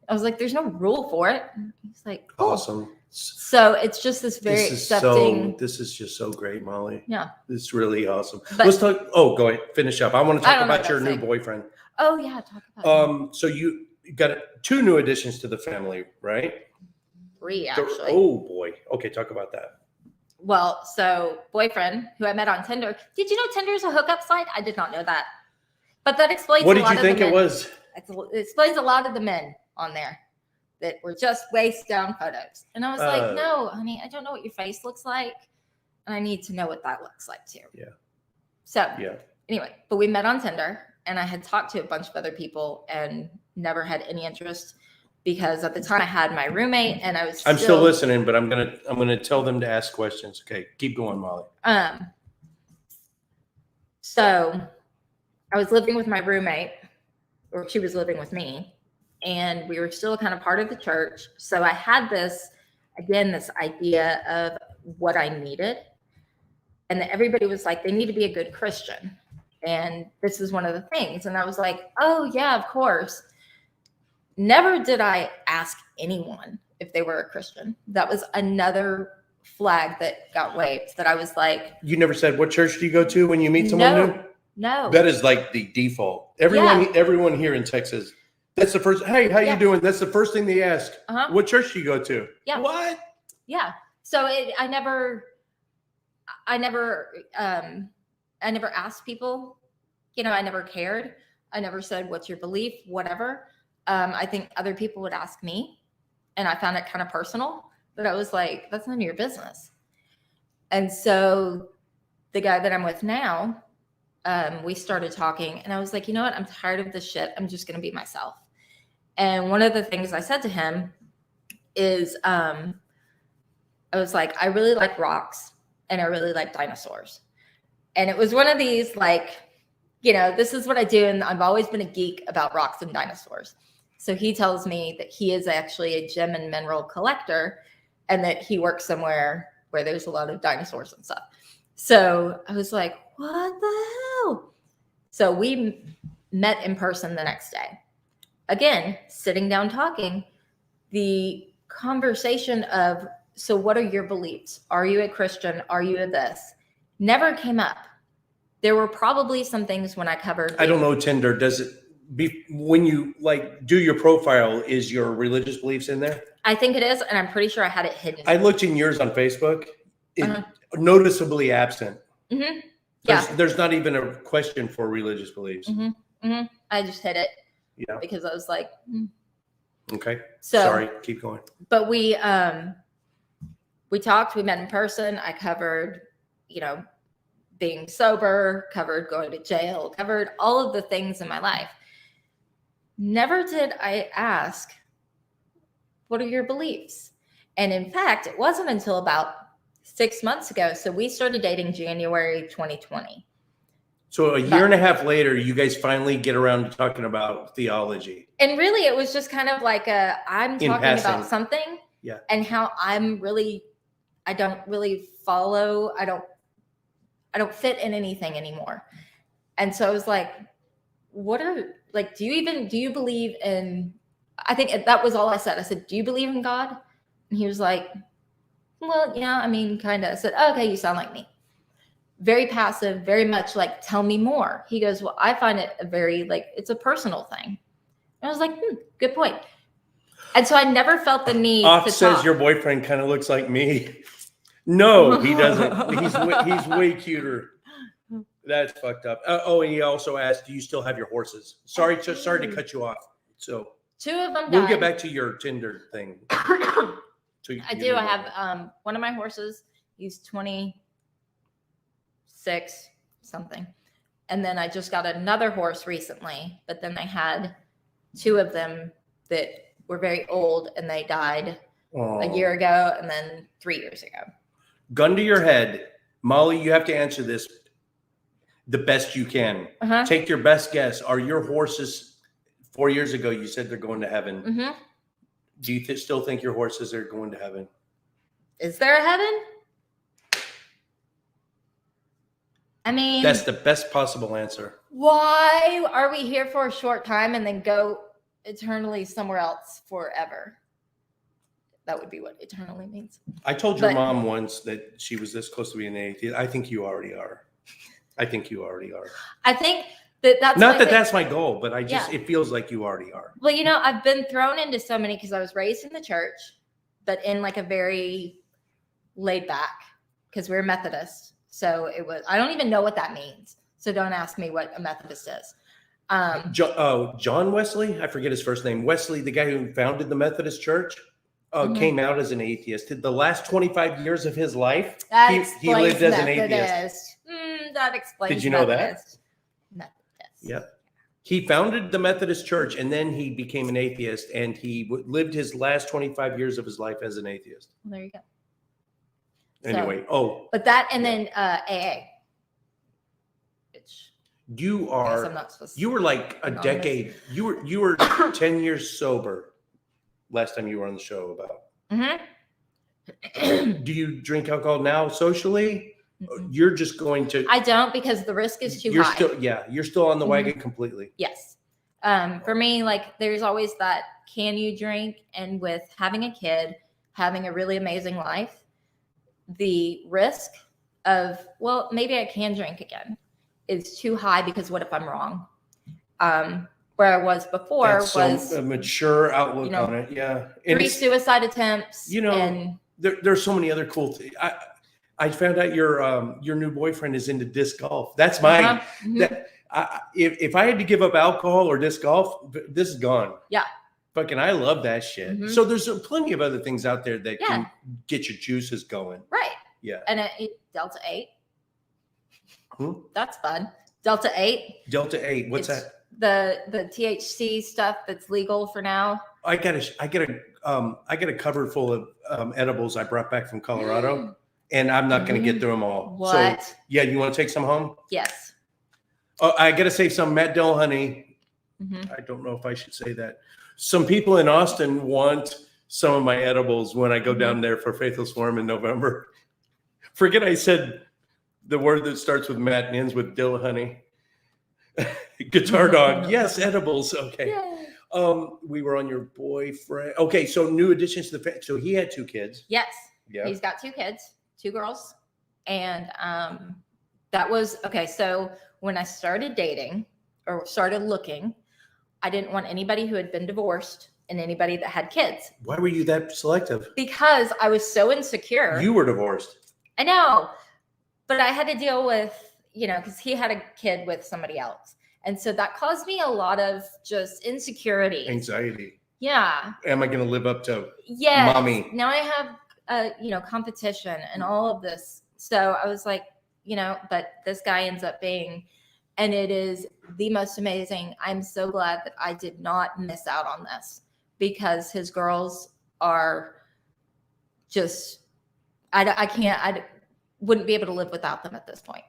I was like, there's no rule for it. He's like, cool. Awesome. So it's just this very accepting. This is just so great, Molly. Yeah. It's really awesome. But, let's talk. Oh, go ahead. Finish up. I want to talk about your new boyfriend. Oh, yeah. Talk about him. So you got 2 new additions to the family, right? 3, actually. Oh, boy. Okay. Talk about that. Well, so boyfriend who I met on Tinder. Did you know Tinder is a hookup site? I did not know that. But that explains what did you think it was? It explains a lot of the men on there that were just waist down photos. And I was like, no, honey, I don't know what your face looks like. And I need to know what that looks like too. Yeah. So anyway, but we met on Tinder and I had talked to a bunch of other people and never had any interest because at the time I had my roommate and I was I'm still listening, but I'm gonna tell them to ask questions. Okay, keep going, Molly. So I was living with my roommate, or she was living with me, and we were still kind of part of the church. So I had this idea of what I needed. And everybody was like, they need to be a good Christian. And this is one of the things. And I was like, oh, yeah, of course. Never did I ask anyone if they were a Christian. That was another flag that got waved, that I was like. You never said, what church do you go to when you meet someone new? No. That is like the default. Everyone here in Texas, that's the first, hey, how you doing? That's the first thing they ask. What church do you go to? Yeah. What? Yeah. So I never asked people, I never cared. I never said, what's your belief? Whatever. I think other people would ask me and I found it kind of personal, but I was like, that's none of your business. And so the guy that I'm with now, we started talking and I was like, you know what? I'm tired of this shit. I'm just going to be myself. And one of the things I said to him is, I was like, I really like rocks and I really like dinosaurs. And it was one of these, like, this is what I do. And I've always been a geek about rocks and dinosaurs. So he tells me that he is actually a gem and mineral collector and that he works somewhere where there's a lot of dinosaurs and stuff. So I was like, what the hell? So we met in person the next day. Again, sitting down talking, the conversation of, so what are your beliefs? Are you a Christian? Are you a this? Never came up. There were probably some things when I covered. I don't know, Tinder, does it be when you like do your profile, is your religious beliefs in there? I think it is, and I'm pretty sure I had it hidden. I looked in yours on Facebook. Noticeably absent. Mm-hmm. Yeah. There's not even a question for religious beliefs. Mm-hmm. Mm-hmm. I just hid it. Yeah. Because I was like, Okay. So, sorry, keep going. But we talked, we met in person. I covered, being sober, covered going to jail, covered all of the things in my life. Never did I ask, what are your beliefs? And in fact, it wasn't until about 6 months ago. So we started dating January 2020. So a year and a half later, you guys finally get around to talking about theology. And really, it was just kind of like I'm talking about something, yeah, and how I don't really follow. I don't fit in anything anymore. And so I was like, do you believe in, I think that was all I said. I said, do you believe in God? And he was like, well, yeah, I mean, kind of. I said, okay, you sound like me. Very passive, very much like, tell me more. He goes, well, I find it it's a personal thing. And I was like, good point. And so I never felt the need to says talk. Your boyfriend kind of looks like me. No, he doesn't. He's way cuter. That's fucked up. And he also asked, do you still have your horses? Sorry to cut you off. So 2 of them died. We'll get back to your Tinder thing. I do. I have one of my horses. He's 26 something. And then I just got another horse recently, but then I had 2 of them that were very old and they died a year ago and then 3 years ago. Gun to your head. Molly, you have to answer this the best you can. Take your best guess. Are your horses, 4 years ago, you said they're going to heaven. Mm-hmm. Do you still think your horses are going to heaven? Is there a heaven? I mean, that's the best possible answer. Why are we here for a short time and then go eternally somewhere else forever? That would be what eternally means. I told your mom once that she was this close to being an atheist. I think you already are. I think that's not that that's my goal, but it feels like you already are. Well, I've been thrown into so many because I was raised in the church, but in like a very laid back, because we're Methodist. So I don't even know what that means. So don't ask me what a Methodist is. John Wesley, I forget his first name. Wesley, the guy who founded the Methodist Church, came out as an atheist. The last 25 years of his life, he lived as an atheist. That explains. Did you know Methodist. that? Yep. He founded the Methodist Church and then he became an atheist and he lived his last 25 years of his life as an atheist. Well, there you go. Anyway, but that and then AA. Which you were like a decade. You were 10 years sober last time you were on the show about. Mm-hmm. Do you drink alcohol now socially? You're just going to. I don't, because the risk is too high. You're still on the wagon completely. Yes. For me, there's always that, can you drink? And with having a kid, having a really amazing life, the risk of, well, maybe I can drink again is too high, because what if I'm wrong? Where I was before was a mature outlook on it. Yeah. And 3 suicide attempts. And there's so many other cool things. I found out your new boyfriend is into disc golf. That's mine. If I had to give up alcohol or disc golf, this is gone. Yeah. Fucking, I love that shit. Mm-hmm. So there's plenty of other things out there that can get your juices going. Right. Yeah. And Delta 8. That's fun. Delta 8. Delta 8. What's that? The THC stuff that's legal for now. I got a cupboard full of edibles I brought back from Colorado. And I'm not going to get through them all. What? So, yeah, you want to take some home? Yes. Oh, I got to say some Matt Dillahunty. I don't know if I should say that. Some people in Austin want some of my edibles when I go down there for Faithless Forum in November. Forget I said the word that starts with Matt and ends with Dillahunty. Guitar dog. Yes, edibles. Okay. Yay. We were on your boyfriend. Okay, so new additions to the family. So he had 2 kids. Yes. Yeah. He's got 2 kids, 2 girls. And that was okay. So when I started dating or started looking, I didn't want anybody who had been divorced and anybody that had kids. Why were you that selective? Because I was so insecure. You were divorced. I know, but I had to deal with, because he had a kid with somebody else. And so that caused me a lot of just insecurity. Anxiety. Yeah. Am I going to live up to mommy? Now I have, competition and all of this. So I was like, but this guy ends up being, and it is the most amazing. I'm so glad that I did not miss out on this because his girls are just, I wouldn't be able to live without them at this point.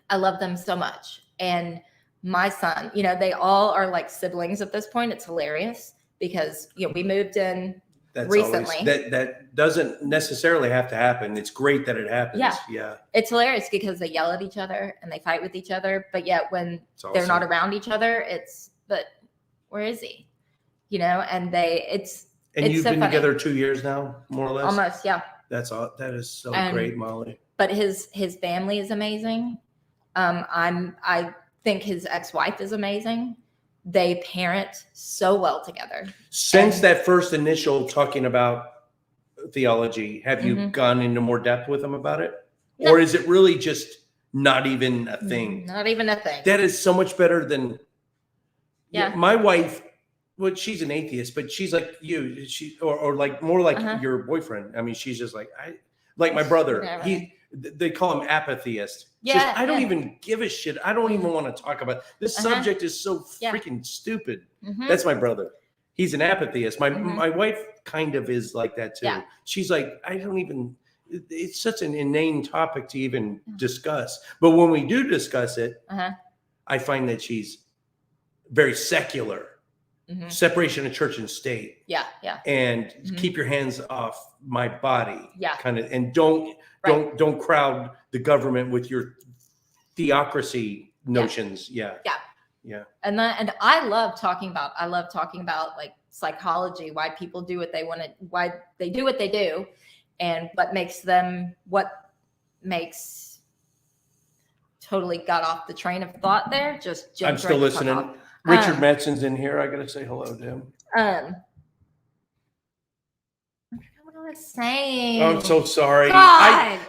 I love them so much. And my son, they all are like siblings at this point. It's hilarious because, we moved in recently. That doesn't necessarily have to happen. It's great that it happens. Yeah. It's hilarious because they yell at each other and they fight with each other. But yet when they're not around each other, but where is he? And you've been together 2 years now, more or less? Almost, yeah. That is so great, Molly. But his family is amazing. I think his ex-wife is amazing. They parent so well together. Since that first initial talking about theology, have you gone into more depth with them about it? No. Or is it really just not even a thing? Not even a thing. That is so much better than my wife. Well, she's an atheist, but she's like you. Or like more like your boyfriend. I mean, she's just like my brother. They call him apatheist. Yeah, I don't even give a shit. I don't even want to talk about it. This subject is so freaking stupid. That's my brother. He's an apatheist. My wife kind of is like that too. Yeah. She's like, it's such an inane topic to even discuss. But when we do discuss it, I find that she's very secular. Separation of church and state. Yeah. And keep your hands off my body. Yeah. Kind of, and don't crowd the government with your theocracy notions. Yeah. And I love talking about like psychology, why people do what they want to, why they do what they do, and what makes totally got off the train of thought there. I'm still listening. Richard Matson's in here. I got to say hello to him. I forgot what I was saying. I'm so sorry. I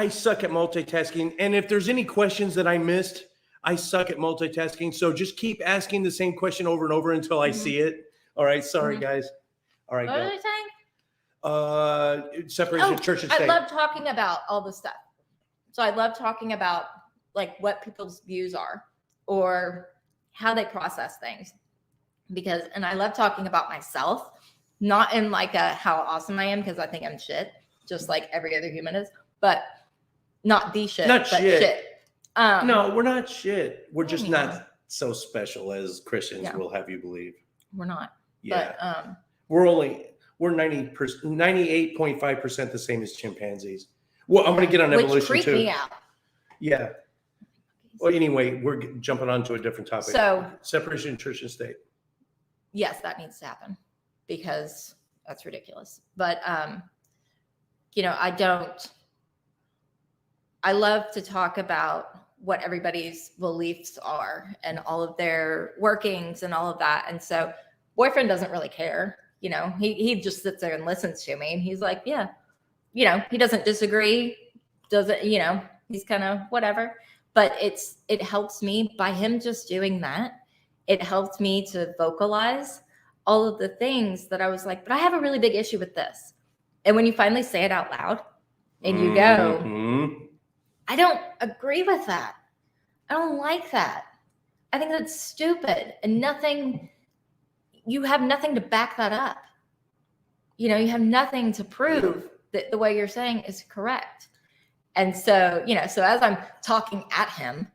suck at multitasking. And if there's any questions that I missed, I suck at multitasking. So just keep asking the same question over and over until I see it. All right. Sorry, guys. All right. What are you saying? Separation of church and state. I love talking about all this stuff. So I love talking about like what people's views are or how they process things, and I love talking about myself, not in like how awesome I am, because I think I'm shit, just like every other human is, but not the shit, but shit. No, we're not shit. We're just not so special as Christians will have you believe. We're not. Yeah. But, we're 98.5% the same as chimpanzees. Well, I'm going to get on evolution too. Which creep me out. Yeah. Well, anyway, we're jumping on to a different topic. So separation of church and state. Yes, that needs to happen because that's ridiculous. But, I love to talk about what everybody's beliefs are and all of their workings and all of that. And so boyfriend doesn't really care. He just sits there and listens to me and he's like, yeah, he doesn't disagree. He's kind of whatever. But it helps me by him just doing that. It helped me to vocalize all of the things that I was like, but I have a really big issue with this. And when you finally say it out loud and you go, I don't agree with that. I don't like that. I think that's stupid and you have nothing to back that up. You have nothing to prove that the way you're saying is correct. And so, so as I'm talking at him,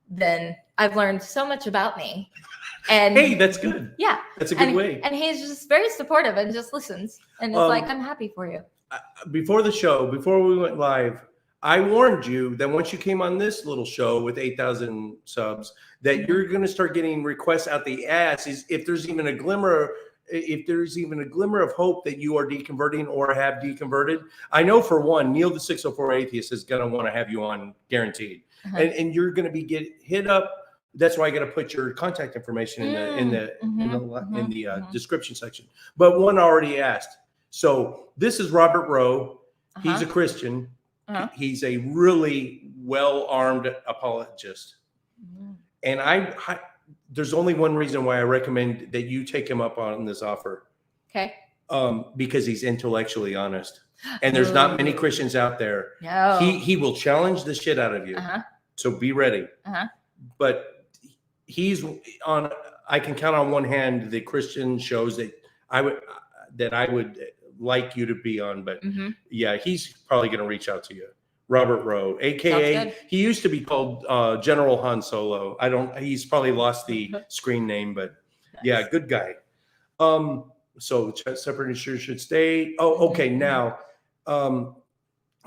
then I've learned so much about me. And hey, that's good. Yeah. That's a good way. And he's just very supportive and just listens. And it's like, I'm happy for you. Before the show, before we went live, I warned you that once you came on this little show with 8,000 subs, that you're going to start getting requests out the ass. Is if there's even a glimmer of hope that you are deconverting or have deconverted. I know for one, Neil the 604 Atheist is going to want to have you on, guaranteed. And you're going to be hit up. That's why I got to put your contact information in the description section. But one already asked. So this is Robert Rowe. He's a Christian. He's a really well-armed apologist. And there's only one reason why I recommend that you take him up on this offer. Okay. Because he's intellectually honest. And there's not many Christians out there. No. He will challenge the shit out of you. So be ready. But I can count on one hand the Christian shows that I would like you to be on, but yeah, he's probably going to reach out to you. Robert Rowe, aka he used to be called General Han Solo. He's probably lost the screen name, but yeah, good guy. So separate insurance should stay. Oh, okay. Now,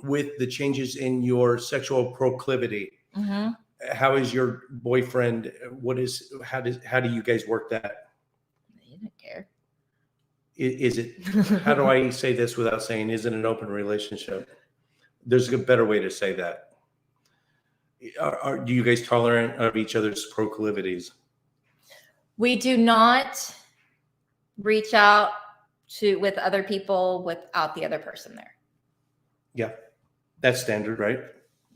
with the changes in your sexual proclivity, how is your boyfriend? How do you guys work that? He didn't care. Is it, how do I say this without saying, is it an open relationship? There's a better way to say that. Do you guys tolerant of each other's proclivities? We do not reach out with other people without the other person there. Yeah. That's standard, right?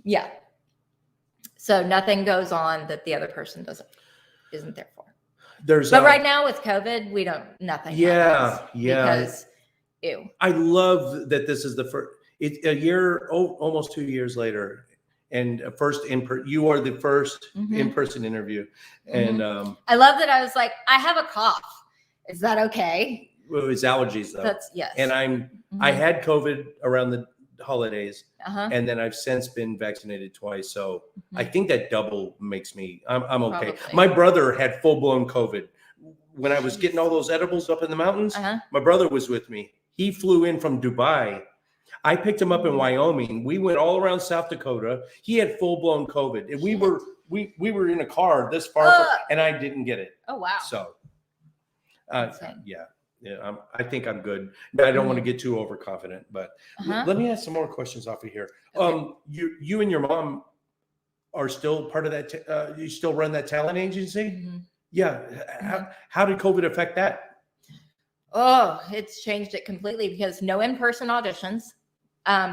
Yeah. So nothing goes on that the other person isn't there for. But right now with COVID, nothing. Yeah. Because I love that this is the first, a year, almost 2 years later, and you are the first in-person interview. And I love that I was like, I have a cough. Is that okay? Well, it's allergies though. Yes. And I had COVID around the holidays, and then I've since been vaccinated twice. So I think that double makes me, I'm okay. Probably. My brother had full-blown COVID. When I was getting all those edibles up in the mountains, my brother was with me. He flew in from Dubai. I picked him up in Wyoming. We went all around South Dakota. He had full-blown COVID. And we were in a car this far, and I didn't get it. Oh, wow. So, yeah, I think I'm good. I don't want to get too overconfident, but let me ask some more questions off of here. Okay. You and your mom are still part of that. You still run that talent agency? Yeah. How did COVID affect that? Oh, it's changed it completely because no in-person auditions.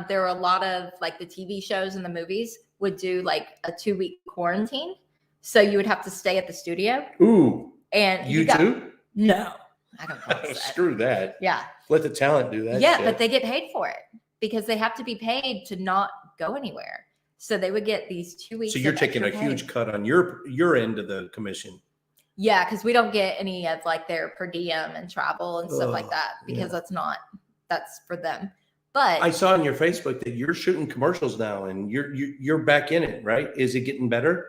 There were a lot of like the TV shows and the movies would do like a 2-week quarantine. So you would have to stay at the studio. Ooh. And you too? No. I don't know. Screw that. Yeah. Let the talent do that. Yeah, but they get paid for it because they have to be paid to not go anywhere. So they would get these 2 weeks. So you're taking a huge cut on your end of the commission. Yeah, because we don't get any of like their per diem and travel and stuff like that because that's for them. But I saw on your Facebook that you're shooting commercials now and you're back in it, right? Is it getting better?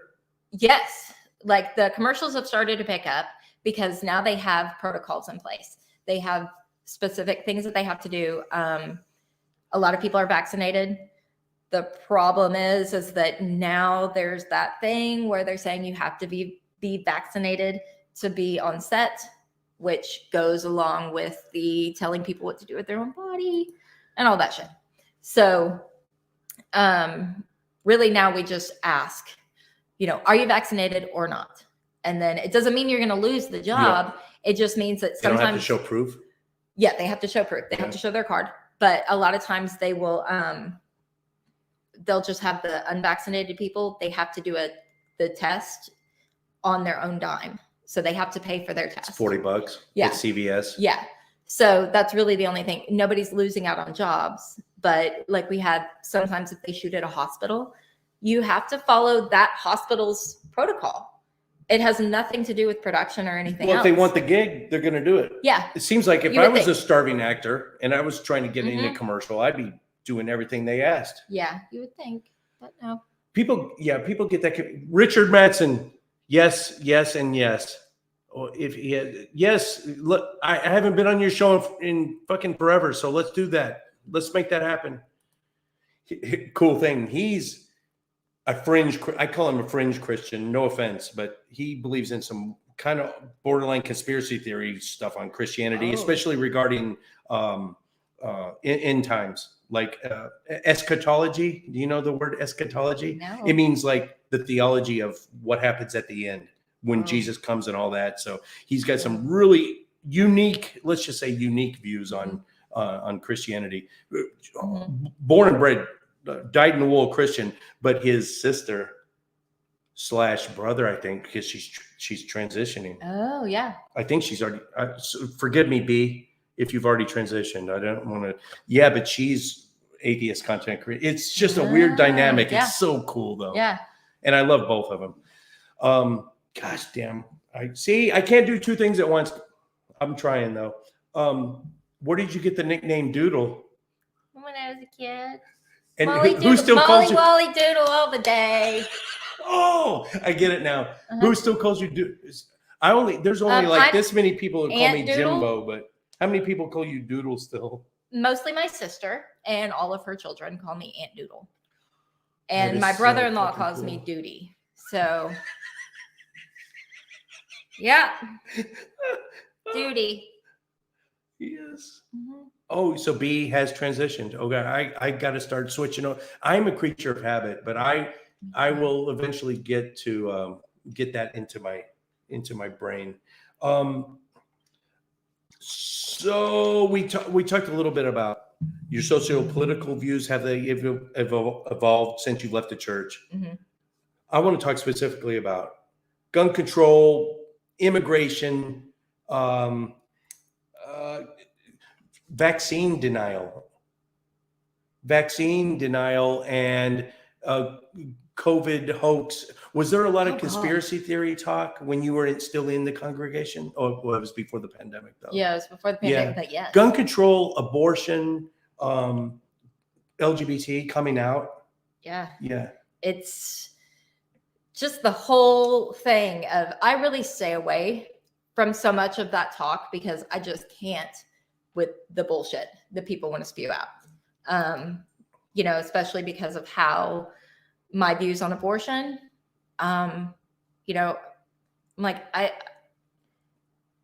Yes. Like the commercials have started to pick up because now they have protocols in place. They have specific things that they have to do. A lot of people are vaccinated. The problem is that now there's that thing where they're saying you have to be vaccinated to be on set, which goes along with the telling people what to do with their own body and all that shit. So really now we just ask, are you vaccinated or not? And then it doesn't mean you're going to lose the job. Yeah. It just means that sometimes they don't have to show proof. Yeah, they have to show proof. They have to show their card. But a lot of times they will, they'll just have the unvaccinated people. They have to do the test on their own dime. So they have to pay for their test. It's $40 at CVS. Yeah. So that's really the only thing. Nobody's losing out on jobs. But like we had sometimes if they shoot at a hospital, you have to follow that hospital's protocol. It has nothing to do with production or anything else. If they want the gig, they're going to do it. Yeah. It seems like if I was a starving actor and I was trying to get into commercial, I'd be doing everything they asked. Yeah, you would think, but no. People get that. Richard Madsen, yes, and yes. Or yes, look, I haven't been on your show in fucking forever, so let's do that. Let's make that happen. cool thing. He's a fringe. I call him a fringe Christian. No offense, but he believes in some kind of borderline conspiracy theory stuff on Christianity, especially regarding end times, like eschatology. Do you know the word eschatology? No. It means like the theology of what happens at the end when Jesus comes and all that. So he's got some really unique, let's just say unique views on Christianity. Born and bred, dyed in the wool Christian, but his sister / brother, I think, because she's transitioning. Oh yeah. I think she's already. So forgive me, B, if you've already transitioned. I don't want to. Yeah, but she's atheist content creator. It's just a weird dynamic. Yeah. It's so cool though. Yeah. And I love both of them. Gosh damn. I can't do two things at once. I'm trying though. Where did you get the nickname Doodle? When I was a kid. And Molly who still Molly, calls you? Molly Doodle all the day. Oh, I get it now. Who still calls you Doodle? There's only like this many people who call me Doodle. Jimbo, but how many people call you Doodle still? Mostly my sister, and all of her children call me Aunt Doodle. That And is my so brother-in-law fucking calls cool. me Duty. So yeah. Duty. Yes. Mhm. Oh, so B has transitioned. Okay, I got to start switching. I'm a creature of habit, but I will eventually get that into my brain. So we talked a little bit about your socio-political views. Have they evolved since you left the church? Mhm. I want to talk specifically about gun control, immigration, vaccine denial, and COVID hoax. Was there a lot of conspiracy theory talk when you were still in the congregation? Oh, well, it was before the pandemic, though. Yeah, it was before the pandemic, but yes. Gun control, abortion, LGBT coming out. Yeah. Yeah. It's just the whole thing of, I really stay away from so much of that talk because I just can't with the bullshit that people want to spew out. Especially because of how my views on abortion,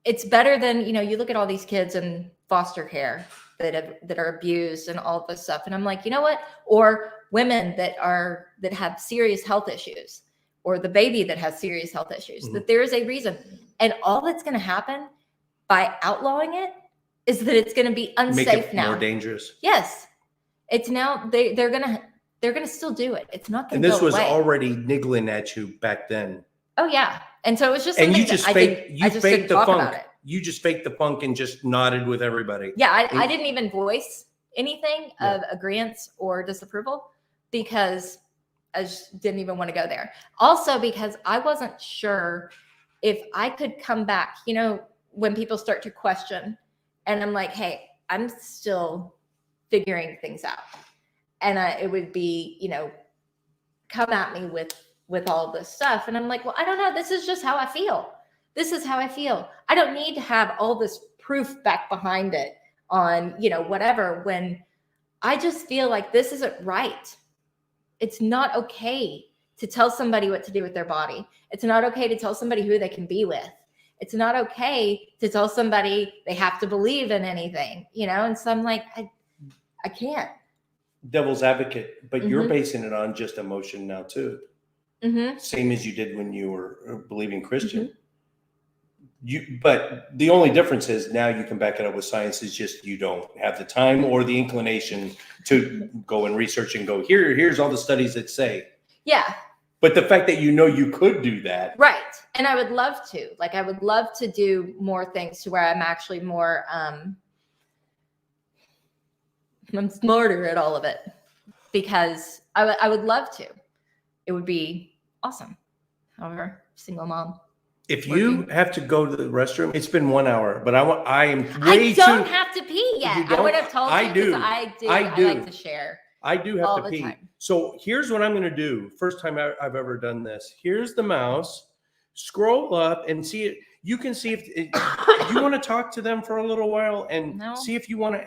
it's better than, you look at all these kids in foster care that are abused and all of this stuff. And I'm like, you know what? Or women that have serious health issues, or the baby that has serious health issues, that there is a reason. And all that's going to happen by outlawing it is that it's going to be unsafe. Make it now. More dangerous. Yes. It's now they're going to still do you still going to go away. And this was already niggling at you back then. Oh yeah. And so it was just, and you just faked the funk. It. You just faked the funk and just nodded with everybody. Yeah. I didn't even voice anything of agreement or disapproval because I just didn't even want to go there. Also, because I wasn't sure if I could come back, when people start to question and I'm like, hey, I'm still figuring things out. And it would be, come at me with all this stuff. And I'm like, well, I don't know. This is just how I feel. This is how I feel. I don't need to have all this proof back behind it on, whatever, when I just feel like this isn't right. It's not okay to tell somebody what to do with their body. It's not okay to tell somebody who they can be with. It's not okay to tell somebody they have to believe in anything, And so I'm like, I can't. Devil's advocate, but you're basing it on just emotion now too. Mm-hmm. Same as you did when you were believing Christian. Mm-hmm. But the only difference is now you can back it up with science. Is just you don't have the time or the inclination to go and research and go, here's all the studies that say. Yeah. But the fact that you could do that. Right. And I would love to. Like, I would love to do more things to where I'm actually more, I'm smarter at all of it. Because I would love to. It would be awesome. However, single mom. If you have to go to the restroom, it's been 1 hour, but I am I don't have to pee yet. I would have told you. I do. I like to share. I do have all to pee. Time. So here's what I'm going to do. First time I've ever done this. Here's the mouse. Scroll up and see it. You can see if you want to talk to them for a little while and see if you want to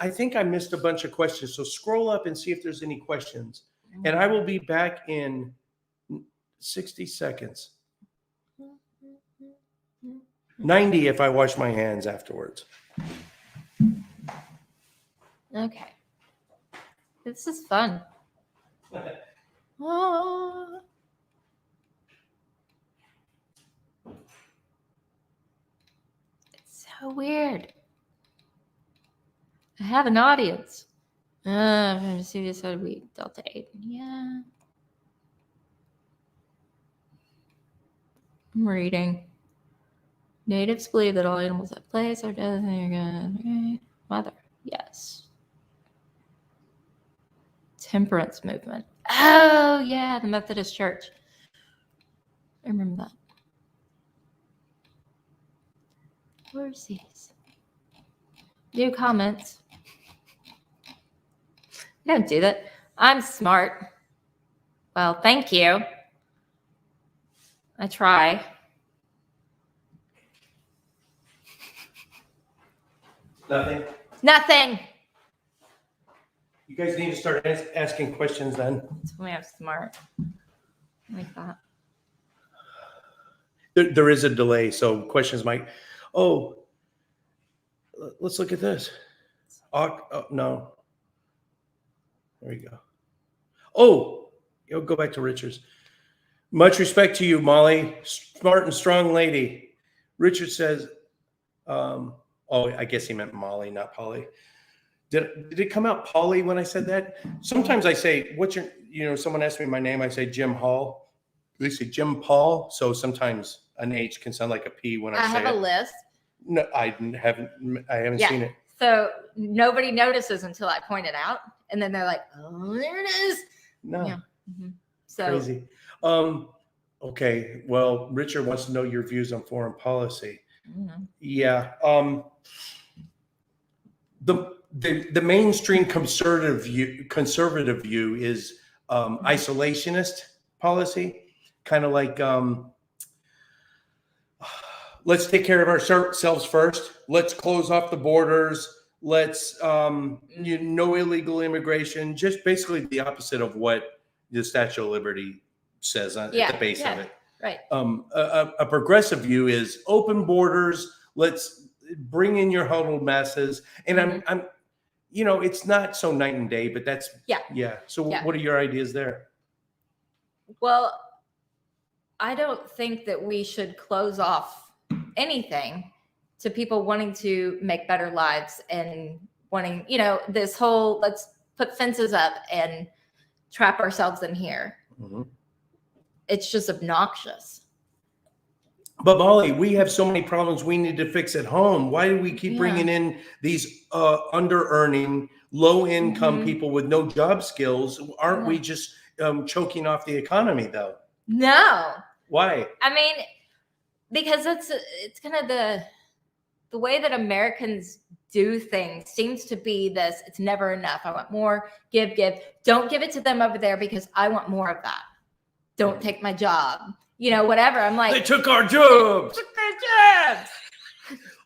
I think I missed a bunch of questions. So scroll up and see if there's any questions. And I will be back in 60 seconds. 90 if I wash my hands afterwards. Okay. This is fun. Oh. It's so weird. I have an audience. I'm going to see this other week. Delta 8. Yeah. I'm reading. Natives believe that all animals that place are dead. Mother. Yes. Temperance movement. Oh, yeah. The Methodist Church. I remember that. Where's these? New comments. I don't do that. I'm smart. Well, thank you. I try. Nothing? Nothing. You guys need to start asking questions then. That's when I'm smart. Like that. There is a delay, so questions might. Oh, let's look at this. Oh, no. There we go. Oh, you'll go back to Richard's. Much respect to you, Molly. Smart and strong lady. Richard says, oh, I guess he meant Molly, not Polly. Did it come out Polly when I said that? Sometimes I say, what's your, someone asks me my name, I say Jim Hall. They say Jim Paul. So sometimes an H can sound like a P when I say it. I have a list. No, I haven't seen it. So nobody notices until I point it out. And then they're like, oh, there it is. No. Yeah. Mm-hmm. So Crazy. Okay. Well, Richard wants to know your views on foreign policy. Yeah. The mainstream conservative view is isolationist policy, kind of like let's take care of ourselves first. Let's close off the borders. Let's no illegal immigration. Just basically the opposite of what the Statue of Liberty says at the base of it. Right. A progressive view is open borders. Let's bring in your huddled masses. And I'm it's not so night and day, but that's yeah. So what are your ideas there? Well, I don't think that we should close off anything to people wanting to make better lives and wanting, this whole let's put fences up and trap ourselves in here. Mm-hmm. It's just obnoxious. But Molly, we have so many problems we need to fix at home. Why do we keep bringing in these under-earning, low-income people with no job skills? Aren't we just choking off the economy, though? No. Why? I mean, because it's kind of the way that Americans do things seems to be this, it's never enough. I want more, give. Don't give it to them over there because I want more of that. Don't take my job. Whatever. I'm like, they took our jobs. Took their jobs.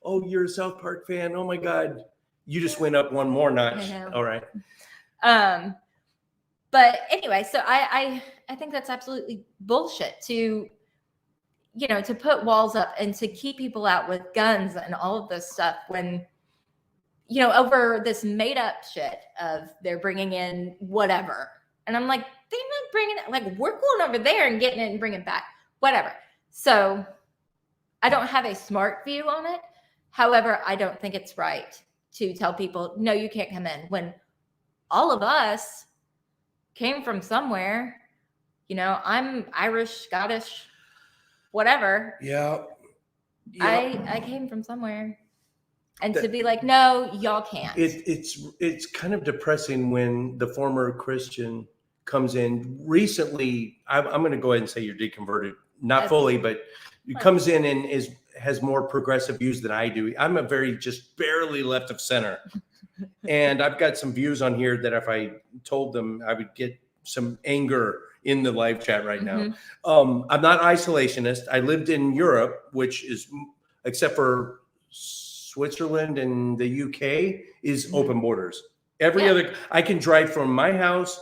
Oh, you're a South Park fan. Oh my God. You just went up one more notch. All right. But anyway, so I think that's absolutely bullshit to put walls up and to keep people out with guns and all of this stuff when, over this made up shit of they're bringing in whatever. And I'm like, they're not bringing it. Like, we're going over there and getting it and bringing it back. Whatever. So I don't have a smart view on it. However, I don't think it's right to tell people, no, you can't come in when all of us came from somewhere. I'm Irish, Scottish, whatever. Yeah. I came from somewhere. And to be like, no, y'all can't. It's kind of depressing when the former Christian comes in. Recently, I'm going to go ahead and say you're deconverted, not fully, but comes in and has more progressive views than I do. I'm a very just barely left of center. And I've got some views on here that if I told them, I would get some anger in the live chat right now. I'm not isolationist. I lived in Europe, which is, except for Switzerland and the UK is open borders. Yeah. I can drive from my house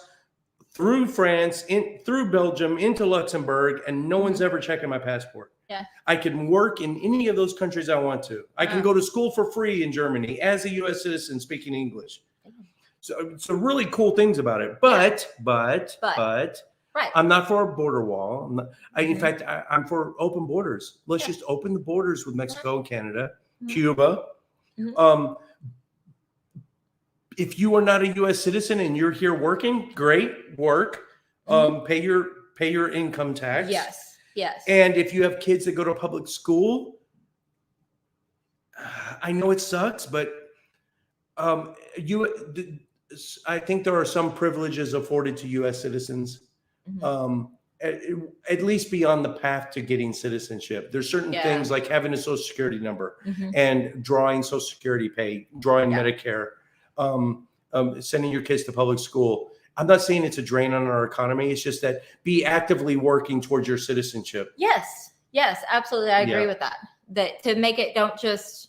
through France, through Belgium, into Luxembourg, and no one's ever checking my passport. Yeah. I can work in any of those countries I want to. I can go to school for free in Germany as a U.S. citizen speaking English. So really cool things about it. But Right. I'm not for a border wall. In fact, I'm for open borders. Let's just open the borders with Mexico and Canada, Cuba. If you are not a U.S. citizen and you're here working, great, work. Pay your income tax. Yes. And if you have kids that go to public school, I know it sucks, but I think there are some privileges afforded to U.S. citizens. At least beyond the path to getting citizenship. There's certain things like having a social security number and drawing social security pay, drawing Medicare, sending your kids to public school. I'm not saying it's a drain on our economy. It's just that be actively working towards your citizenship. Yes, absolutely. I agree with that. That to make it, don't just,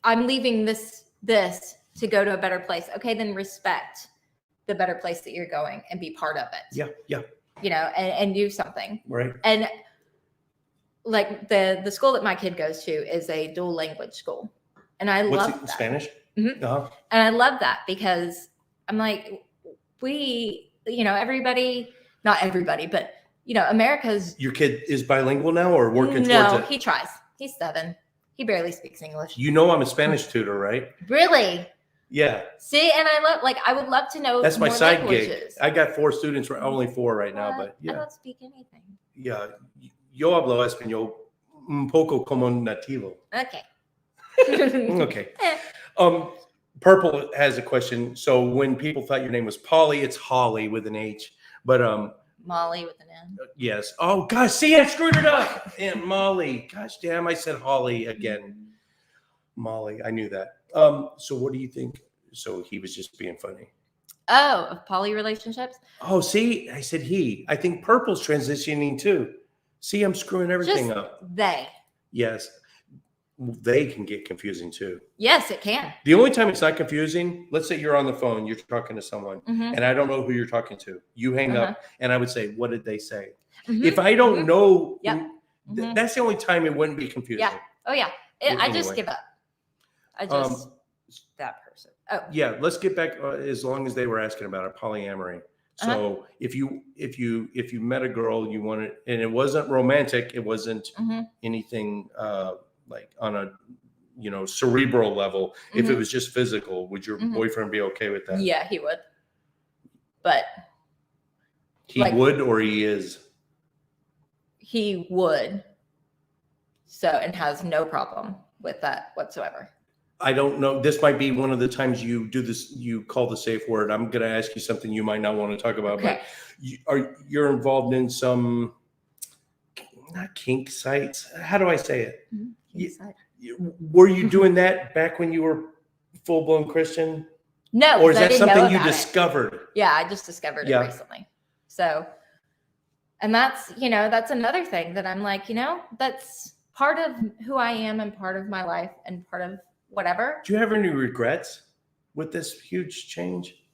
I'm leaving this to go to a better place. Okay, then respect the better place that you're going and be part of it. Yeah. And do something. Right. And like the school that my kid goes to is a dual language school. And I love that. Spanish? And I love that because I'm like, everybody, not everybody, but America's. Your kid is bilingual now or working towards it? No, he tries. He's 7. He barely speaks English. I'm a Spanish tutor, right? Really? Yeah. See, and I would love to know. That's my more side languages. gig. I got 4 students, only 4 right now, but I don't speak anything. Yeah. Yo hablo español un poco como nativo. Okay. Okay. Purple has a question. So when people thought your name was Polly, it's Holly with an H, but Molly with an N. Yes. Oh gosh, see, I screwed it up. And Molly. Gosh damn, I said Holly again. Molly, I knew that. So what do you think? So he was just being funny. Oh, of poly relationships? Oh, see, I said he. I think Purple's transitioning too. See, I'm screwing everything up. They. Yes. They can get confusing too. Yes, it can. The only time it's not confusing, let's say you're on the phone, you're talking to someone, and I don't know who you're talking to. You hang up, and I would say, what did they say? If I don't know, that's the only time it wouldn't be confusing. Yeah. Oh, yeah. I just give up. That person. Oh. Yeah, let's get back as long as they were asking about it, polyamory. So if you met a girl you wanted, and it wasn't romantic, it wasn't anything like on a cerebral level. If it was just physical, would your boyfriend be okay with that? Yeah, he would. But he would, or he is? He would. So, and has no problem with that whatsoever. I don't know. This might be one of the times you do this. You call the safe word. I'm going to ask you something you might not want to talk about, but you're involved in some, not kink sites. How do I say it? Were you doing that back when you were full blown Christian? No. Or is that something you discovered? Yeah, I just discovered it recently. So, and that's another thing that I'm like, that's part of who I am and part of my life and part of whatever. Do you have any regrets with this huge change?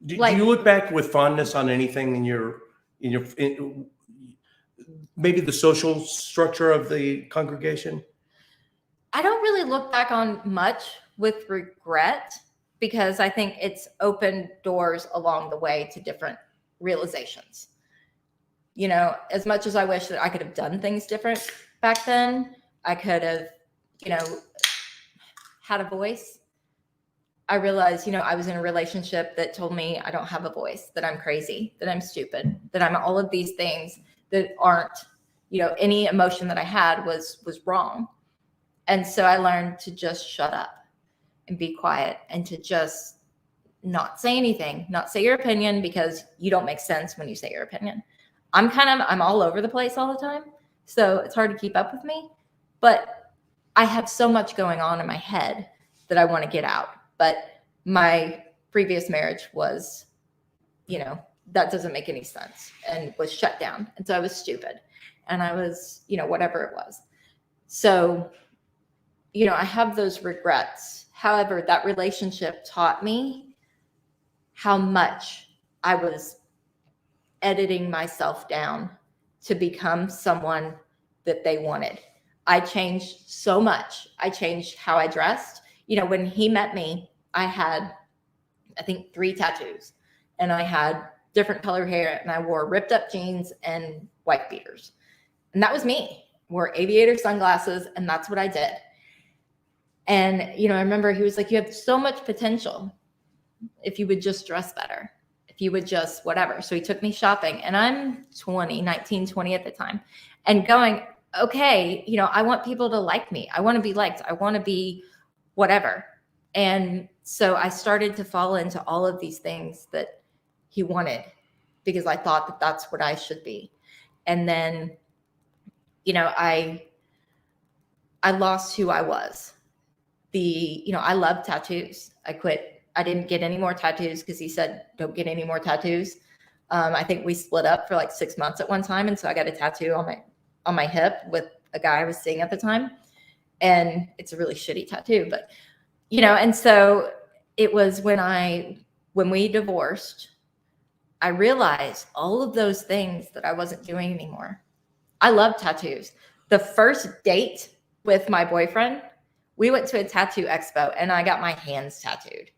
Do you look back with fondness on anything in maybe the social structure of the congregation? I don't really look back on much with regret because I think it's opened doors along the way to different realizations. As much as I wish that I could have done things different back then, I could have had a voice. I realized, I was in a relationship that told me I don't have a voice, that I'm crazy, that I'm stupid, that I'm all of these things that aren't, any emotion that I had was wrong. And so I learned to just shut up and be quiet and to just not say anything, not say your opinion because you don't make sense when you say your opinion. I'm all over the place all the time. So it's hard to keep up with me, but I have so much going on in my head that I want to get out. But my previous marriage was, that doesn't make any sense and was shut down. And so I was stupid and I was, whatever it was. So, you know, I have those regrets. However, that relationship taught me how much I was editing myself down to become someone that they wanted. I changed so much. I changed how I dressed. You know, when he met me, I had, I think, 3 tattoos, and I had different color hair, and I wore ripped up jeans and white beaters. And that was me. Wore aviator sunglasses, and that's what I did. And, you know, I remember he was like, you have so much potential if you would just dress better, if you would just whatever. So he took me shopping, and I'm 19, 20 at the time, and going, okay, you know, I want people to like me. I want to be liked. I want to be whatever. And so I started to fall into all of these things that he wanted, because I thought that that's what I should be. And then, you know, I lost who I was. You know, I love tattoos. I quit. I didn't get any more tattoos because he said, don't get any more tattoos. I think we split up for like 6 months at one time. And so I got a tattoo on my hip with a guy I was seeing at the time. And it's a really shitty tattoo, but, you know, and so it was when we divorced, I realized all of those things that I wasn't doing anymore. I love tattoos. The first date with my boyfriend, we went to a tattoo expo, and I got my hands tattooed.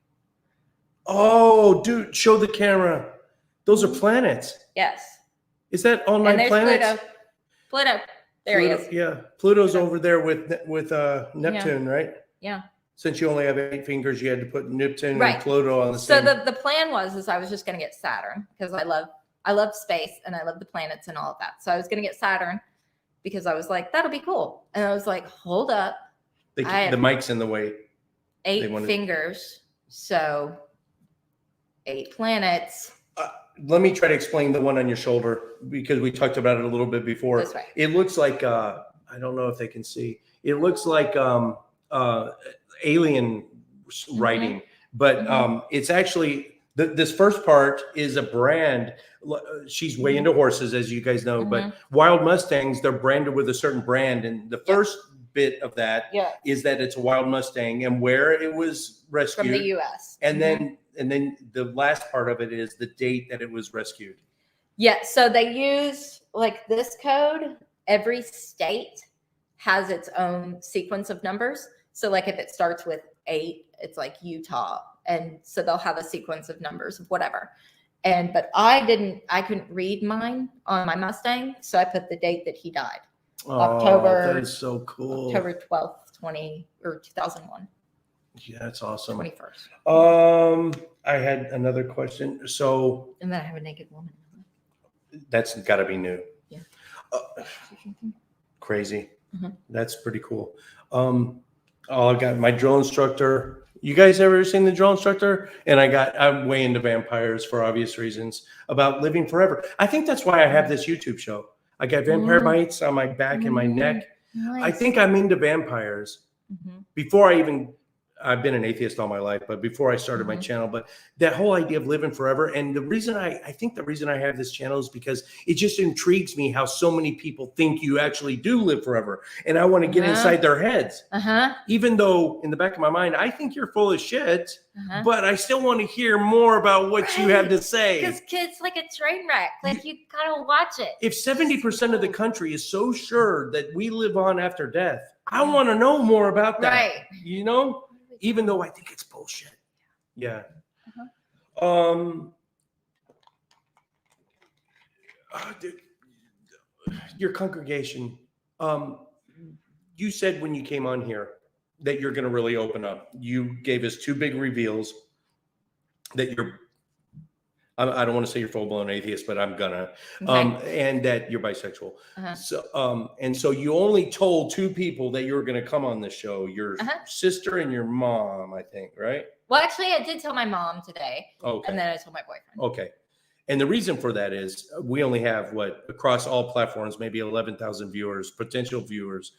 Oh, dude, show the camera. Those are planets. Yes. Is that on my planets? Pluto. There he is. Yeah, Pluto's over there with Neptune, right? Yeah. Since you only have 8 fingers, you had to put Neptune Right. and Pluto on the So same. the plan was I was just going to get Saturn, because I love space and I love the planets and all of that. So I was going to get Saturn because I was like, that'll be cool. And I was like, hold up. The mic's in the way. 8 fingers. So 8 planets. Let me try to explain the one on your shoulder, because we talked about it a little bit before. That's right. It looks like I don't know if they can see. It looks like alien writing, but it's actually this first part is a brand. She's way into horses, as you guys know, but Wild Mustangs, they're branded with a certain brand, and the first bit of that is that it's a Wild Mustang and where it was rescued from the U.S. and then the last part of it is the date that it was rescued. Yeah, so they use like this code. Every state has its own sequence of numbers. So like if it starts with 8, it's like Utah, and so they'll have a sequence of numbers of whatever. But I couldn't read mine on my Mustang, so I put the date that he died. October. That is so cool. October 12th, 2001. Yeah, that's awesome. 21st. I had another question. So, and then I have a naked woman. That's got to be new. Yeah. Crazy. That's pretty cool. I got my drill instructor. You guys ever seen the drill instructor? And I'm way into vampires for obvious reasons, about living forever. I think that's why I have this YouTube show. I got vampire bites on my back and my neck. Nice. I think I'm into vampires. Before I've been an atheist all my life, but before I started my channel, but that whole idea of living forever. And the reason I think the reason I have this channel is because it just intrigues me how so many people think you actually do live forever. And I want to get inside their heads. Even though in the back of my mind, I think you're full of shit, but I still want to hear more about what you have to say. Because kids like a train wreck. Like you gotta watch it. If 70% of the country is so sure that we live on after death, I want to know more about that. Right. You know? Even though I think it's bullshit. Yeah. Your congregation, you said when you came on here that you're going to really open up. You gave us 2 big reveals that I don't want to say you're full-blown atheist, but I'm gonna, and that you're bisexual. So you only told 2 people that you were going to come on this show, your sister and your mom, I think, right? Well, actually, I did tell my mom today, and then I told my boyfriend. Okay. And the reason for that is we only have across all platforms, maybe 11,000 viewers, potential viewers,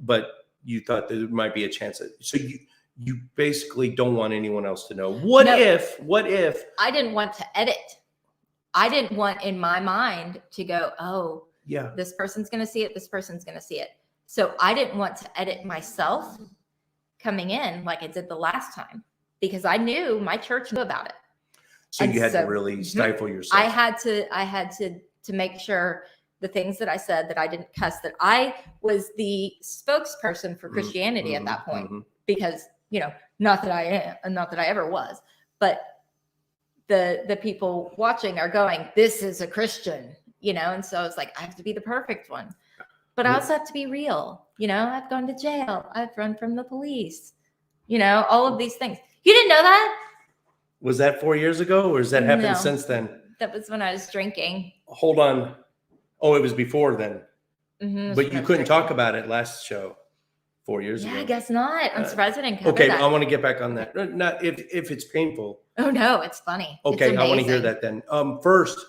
but you thought there might be a chance so you basically don't want anyone else to know. What if I didn't want to edit? I didn't want in my mind to go, oh, yeah, this person's going to see it. This person's going to see it. So I didn't want to edit myself coming in like I did the last time, because I knew my church knew about it. So you had to really stifle yourself. I had to make sure the things that I said, that I didn't cuss, that I was the spokesperson for Christianity at that point, because, you know, not that I am, not that I ever was, but the people watching are going, this is a Christian, you know? And so it's like, I have to be the perfect one, but I also have to be real. You know, I've gone to jail. I've run from the police, you know, all of these things. You didn't know that? Was that 4 years ago, or has that happened since then? That was when I was drinking. Hold on. Oh, it was before then. But you couldn't talk about it last show 4 years ago. Yeah, I guess not. I'm surprised I didn't cover that. I want to get back on that. Not if it's painful. Oh no, it's funny. Okay, I want to hear that then. First,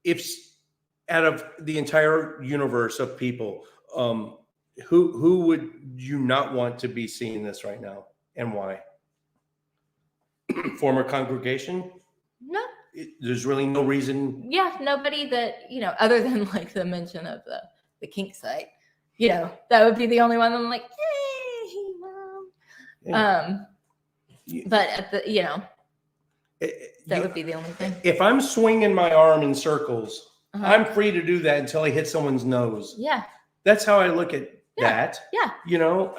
if out of the entire universe of people, who would you not want to be seeing this right now, and why? Former congregation? No. There's really no reason. Yeah, nobody that, you know, other than like the mention of the kink site, you know, that would be the only one. I'm like, hey, Mom. Yeah. But at the, you know, that would be the only thing. If I'm swinging my arm in circles, I'm free to do that until I hit someone's nose. Yeah. That's how I look at that. Yeah. You know,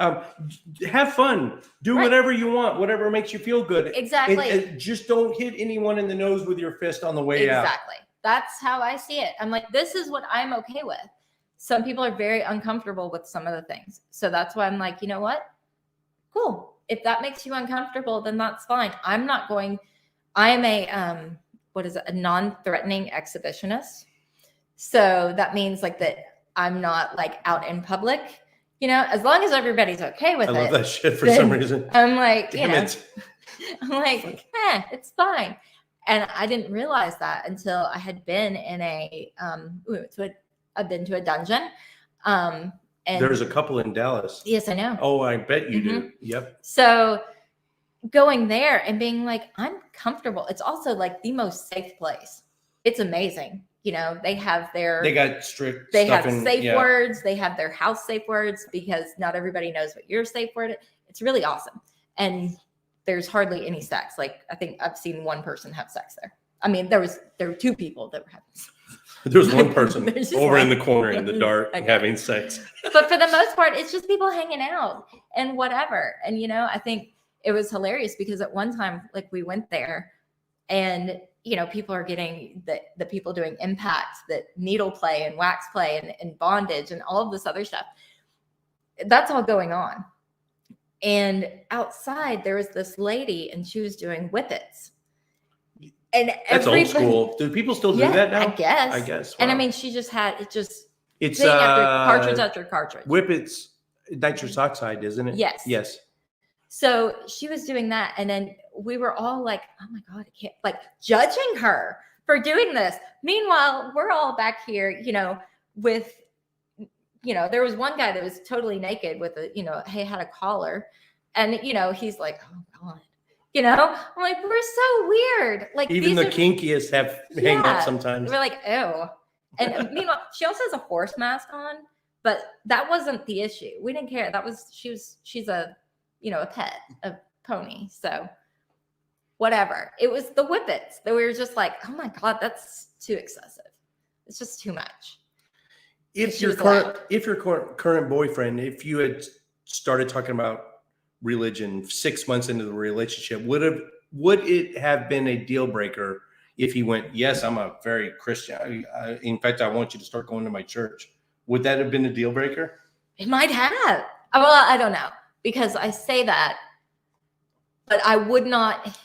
have fun. Do whatever you want, whatever makes you feel good. Exactly. Just don't hit anyone in the nose with your fist on the way out. Exactly. That's how I see it. I'm like, this is what I'm okay with. Some people are very uncomfortable with some of the things. So that's why I'm like, you know what? Cool. If that makes you uncomfortable, then that's fine. I am a, a non-threatening exhibitionist. So that means like that I'm not like out in public, you know, as long as everybody's okay with it. I love that shit for some reason. I'm like, Damn it. I'm like, it's fine. And I didn't realize that until I had been in I've been to a dungeon. And there's a couple in Dallas. Yes, I know. Oh, I bet you do. Yep. So going there and being like, I'm comfortable. It's also like the most safe place. It's amazing. You know, they got strict. They have safe words. They have their house safe words, because not everybody knows what your safe word is. It's really awesome. And there's hardly any sex. Like, I think I've seen one person have sex there. I mean, there were two people that were having sex. There was one person over in the corner in the dark having sex. But for the most part, it's just people hanging out and whatever. And, you know, I think it was hilarious because at one time, like, we went there and, you know, people are getting the people doing impact, that needle play and wax play and bondage and all of this other stuff. That's all going on. And outside there was this lady and she was doing whippets. And that's old school. Do people still do that now? I guess. Wow. And I mean, she just had it's cartridge after cartridge. Whippets, nitrous oxide, isn't it? Yes. Yes. So she was doing that, and then we were all like, oh my God, I can't, like, judging her for doing this. Meanwhile, we're all back here, you know, with, you know, there was one guy that was totally naked with he had a collar, and, you know, he's like, oh God, you know, I'm like, we're so weird. Like, even the kinkiest have hang up sometimes. We're like, ew. And meanwhile, she also has a horse mask on, but that wasn't the issue. We didn't care. She's a, you know, a pet, a pony. So whatever. It was the whippets that we were just like, oh my God, that's too excessive. It's just too much. If your current boyfriend, if you had started talking about religion 6 months into the relationship, would it have been a deal breaker if he went, yes, I'm a very Christian. In fact, I want you to start going to my church. Would that have been a deal breaker? It might have. Well, I don't know, because I say that, but I would not,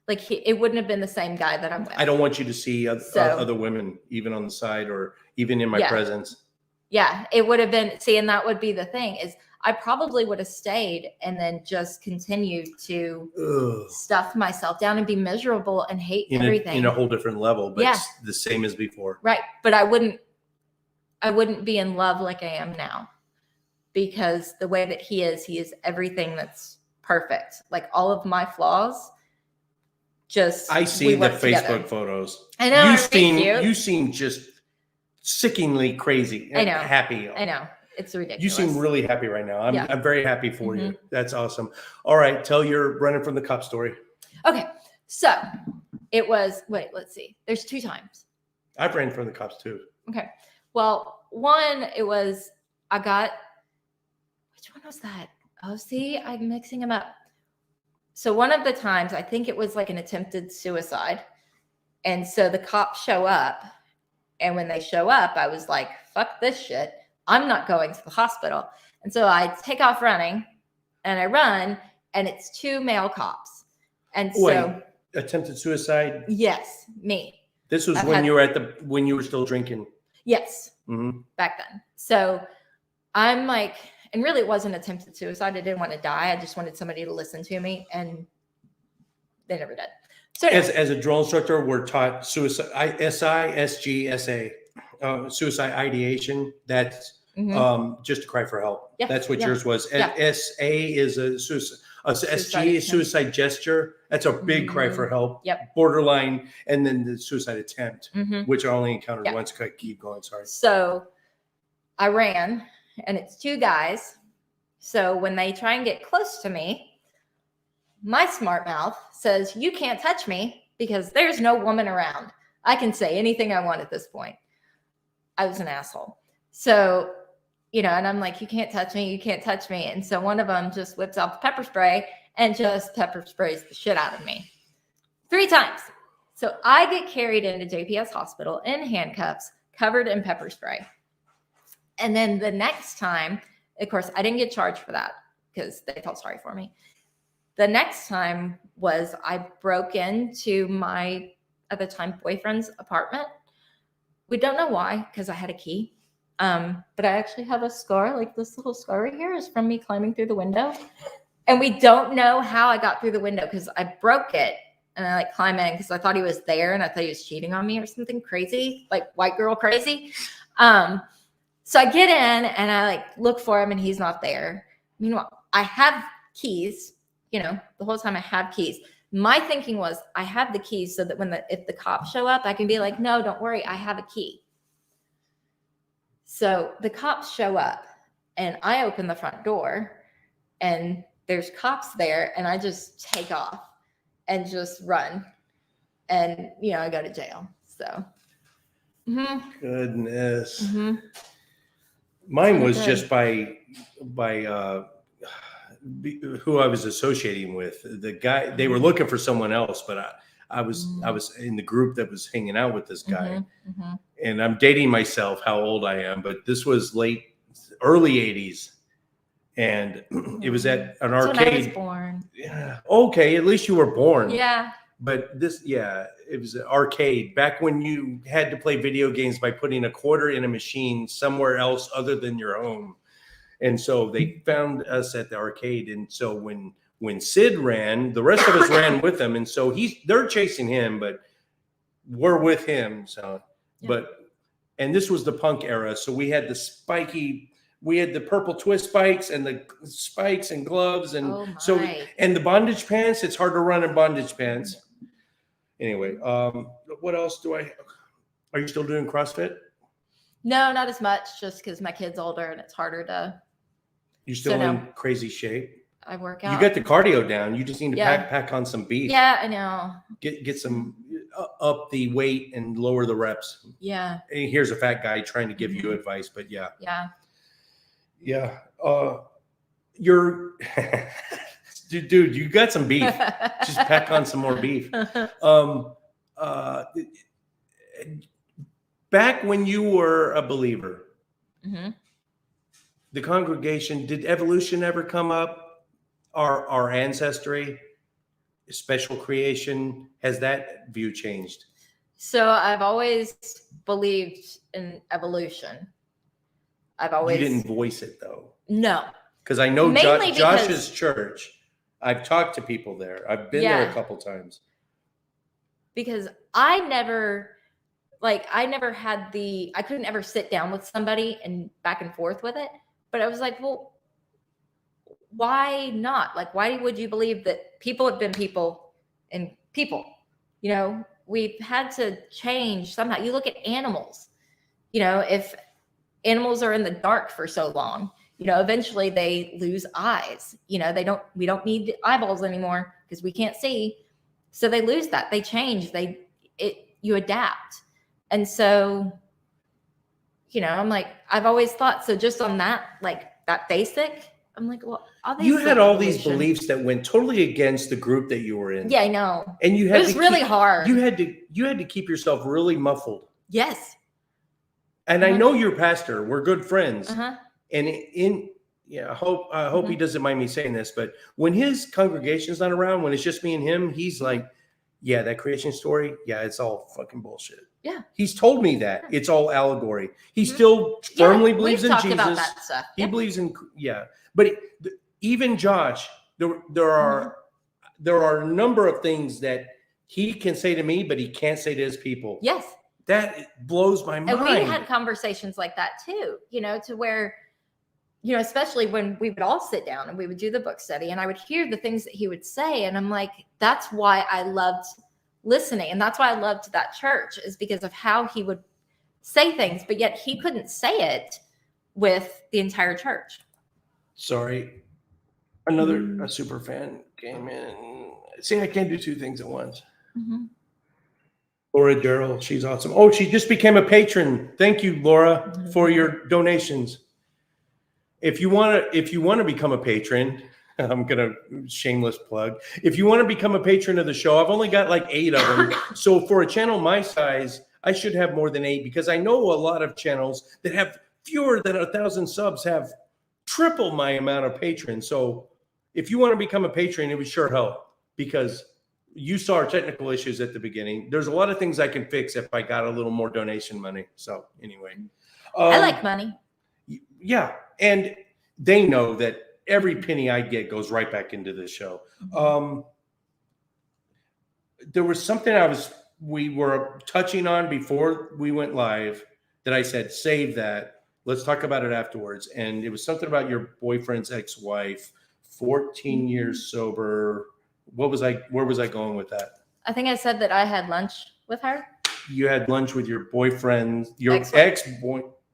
like, it wouldn't have been the same guy that I'm with. I don't want you to see other women, even on the side or even in my presence. Yeah, it would have been, and that would be the thing, is I probably would have stayed and then just continued to stuff myself down and be miserable and hate everything. In a whole different level, but it's the same as before. Right. But I wouldn't be in love like I am now, because the way that he is everything that's perfect. Like, all of my flaws, I see the Facebook photos. I know. You seem just sickeningly crazy. I know. Happy. I know. It's ridiculous. You seem really happy right now. Yeah. I'm very happy for you. That's awesome. All right. Tell your running from the cop story. Okay. So it was, let's see. There's 2 times. I've ran from the cops too. Okay. Well, one, it was, which one was that? Oh, see, I'm mixing them up. So one of the times, I think it was like an attempted suicide. And so the cops show up. And when they show up, I was like, fuck this shit. I'm not going to the hospital. And so I take off running and I run, and it's 2 male cops. And so Wait, attempted suicide? Yes, me. This was when you were still drinking. Yes. Back then. So I'm like, and really it wasn't attempted suicide. I didn't want to die. I just wanted somebody to listen to me, and they never did. So anyway. As a drill instructor, we're taught suicide, suicide ideation. That's just to cry for help. Yeah. That's what yours was. Yeah. SA is a suicide. SG is suicide gesture. That's a big cry for help. Yep. Borderline, and then the suicide attempt, which I only encountered once. Keep going. Sorry. So I ran, and it's 2 guys. So when they try and get close to me, my smart mouth says, "You can't touch me because there's no woman around. I can say anything I want at this point." I was an asshole. So, and I'm like, "You can't touch me. You can't touch me." And so one of them just whips out the pepper spray and just pepper sprays the shit out of me 3 times. So I get carried into JPS hospital in handcuffs, covered in pepper spray. And then the next time, of course, I didn't get charged for that because they felt sorry for me. The next time was I broke into my, at the time, boyfriend's apartment. We don't know why, because I had a key. But I actually have a scar, like this little scar right here is from me climbing through the window. And we don't know how I got through the window because I broke it and I climb in because I thought he was there and I thought he was cheating on me or something crazy, like white girl crazy. So I get in and I look for him and he's not there. Meanwhile, I have keys, the whole time I have keys. My thinking was I have the keys so that if the cops show up, I can be like, "No, don't worry, I have a key." So the cops show up and I open the front door and there's cops there and I just take off and just run. And, I go to jail. So. Goodness. Mine was just by who I was associating with. The guy, they were looking for someone else, but I was in the group that was hanging out with this guy. And I'm dating myself how old I am, but this was early 80s. And it was at an arcade. When I was born. Yeah. Okay. At least you were born. Yeah. But it was an arcade back when you had to play video games by putting a quarter in a machine somewhere else other than your home. And so they found us at the arcade. And so when Sid ran, the rest of us ran with him. And so they're chasing him, but we're with him. So, and this was the punk era. So we had the purple twist spikes and the spikes and gloves. And and the bondage pants, it's hard to run in bondage pants. Anyway, what else are you still doing CrossFit? No, not as much, just because my kid's older and it's harder to. You're still in crazy shape? I work out. You got the cardio down. You just need to pack on some beef. Yeah, I know. Get some up the weight and lower the reps. Yeah. And here's a fat guy trying to give you advice, but yeah. Yeah. Yeah. You're dude, you got some beef. Just pack on some more beef. Back when you were a believer, the congregation, did evolution ever come up? Our ancestry, special creation, has that view changed? So I've always believed in evolution. You didn't voice it though. No. Because I know Josh's church. I've talked to people there. I've been there a couple times. Because I couldn't ever sit down with somebody and back and forth with it. But I was like, well, why not? Why would you believe that people have been people and people? We've had to change somehow. You look at animals, if animals are in the dark for so long, eventually they lose eyes. We don't need eyeballs anymore because we can't see. So they lose that. They change. You adapt. And so, I'm like, I've always thought, so just on that, like that basic, I'm like, well, you had all these beliefs that went totally against the group that you were in. Yeah, I know. And it was really hard. You had to keep yourself really muffled. Yes. And I know your pastor. We're good friends. Uh-huh. And I hope he doesn't mind me saying this, but when his congregation's not around, when it's just me and him, he's like, yeah, that creation story, yeah, it's all fucking bullshit. Yeah. He's told me that. It's all allegory. He still firmly believes in Jesus. About that stuff. He believes in, But even Josh, there are a number of things that he can say to me, but he can't say to his people. Yes. That blows my mind. And we had conversations like that too, to where, especially when we would all sit down and we would do the book study and I would hear the things that he would say. And I'm like, that's why I loved listening. And that's why I loved that church, is because of how he would say things, but yet he couldn't say it with the entire church. Sorry. A super fan came in. See, I can't do two things at once. Mm-hmm. Laura Darrell, she's awesome. Oh, she just became a patron. Thank you, Laura, for your donations. If you want to become a patron, I'm gonna shameless plug. If you want to become a patron of the show, I've only got like 8 of them. So for a channel my size, I should have more than 8, because I know a lot of channels that have fewer than 1,000 subs have triple my amount of patrons. So if you want to become a patron, it would sure help, because you saw our technical issues at the beginning. There's a lot of things I can fix if I got a little more donation money. So anyway, I like money. Yeah. And they know that every penny I get goes right back into this show. There was something we were touching on before we went live that I said, save that. Let's talk about it afterwards. And it was something about your boyfriend's ex-wife, 14 years sober. Where was I going with that? I think I said that I had lunch with her. You had lunch with your boyfriend, your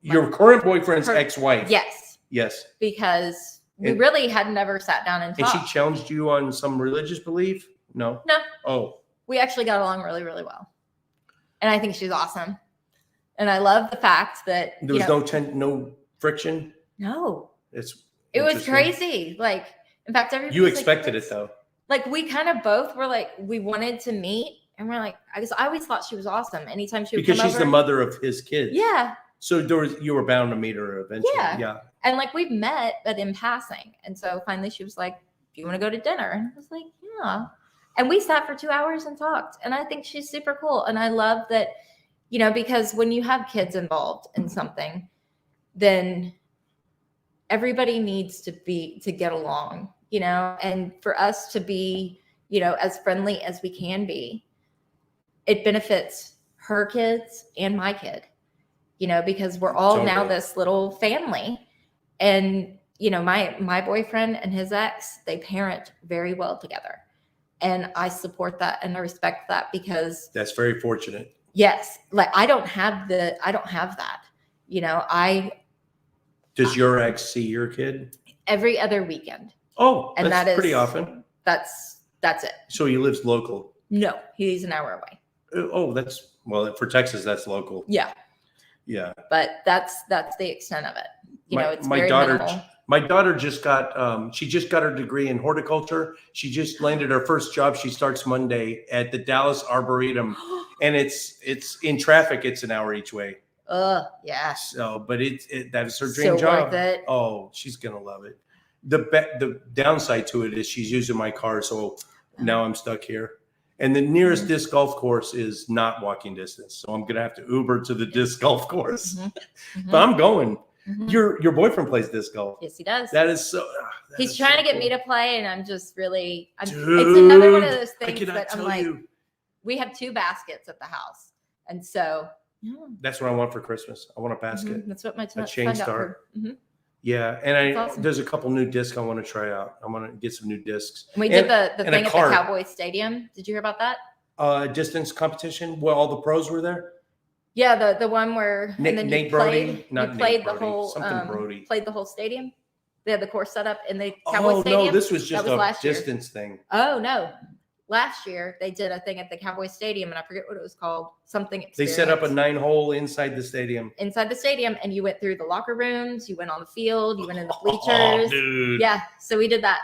your current boyfriend's ex-wife. Yes. Yes. Because we really had never sat down and talked. And she challenged you on some religious belief? No. No. Oh. We actually got along really, really well. And I think she's awesome. And I love the fact that there was no friction. No. It was crazy. Like, in fact, everybody. You expected it though. Like, we kind of both were like, we wanted to meet, and we're like, I always thought she was awesome. Anytime she would come over. Because she's the mother of his kids. Yeah. So you were bound to meet her eventually. Yeah. And like, we've met, but in passing. And so finally she was like, do you want to go to dinner? And I was like, yeah. And we sat for 2 hours and talked. And I think she's super cool. And I love that, because when you have kids involved in something, then everybody needs to get along, and for us to be, as friendly as we can be, it benefits her kids and my kid, because we're all now this little family. And, my boyfriend and his ex, they parent very well together. And I support that and I respect that, because that's very fortunate. Yes. Like, I don't have that. Does your ex see your kid? Every other weekend. Oh, and that's pretty often. That's it. So he lives local? No, he's an hour away. Oh, for Texas, that's local. Yeah. Yeah. But that's the extent of it. It's my very daughter. minimal. My daughter just got her degree in horticulture. She just landed her first job. She starts Monday at the Dallas Arboretum, and it's in traffic. It's an hour each way. Yeah. So, but that is her dream job. Worth it. Oh, she's gonna love it. The downside to it is she's using my car, so now I'm stuck here. And the nearest disc golf course is not walking distance, so I'm gonna have to Uber to the disc golf course. But I'm going. Your boyfriend plays disc golf. Yes, he does. That is so. He's trying to get me to play, and I'm just really. It's another one of those things that I'm like. We have 2 baskets at the house, and so. That's what I want for Christmas. I want a basket. That's what my a chain start. Yeah, and there's a couple new discs I want to try out. I want to get some new discs. We did the thing at the Cowboy Stadium. Did you hear about that? Distance competition. Well, all the pros were there. Yeah, the one where Nate Brody, not Nate Brody, something Brody. Played the whole stadium. They had the course set up in the Oh Cowboy Stadium. no, this was just a distance thing. Oh no. Last year they did a thing at the Cowboy Stadium, and I forget what it was called. Something experience. They set up a 9-hole inside the stadium. Inside the stadium, and you went through the locker rooms, you went on the field, you went in the bleachers. Oh, dude. Yeah, so we did that.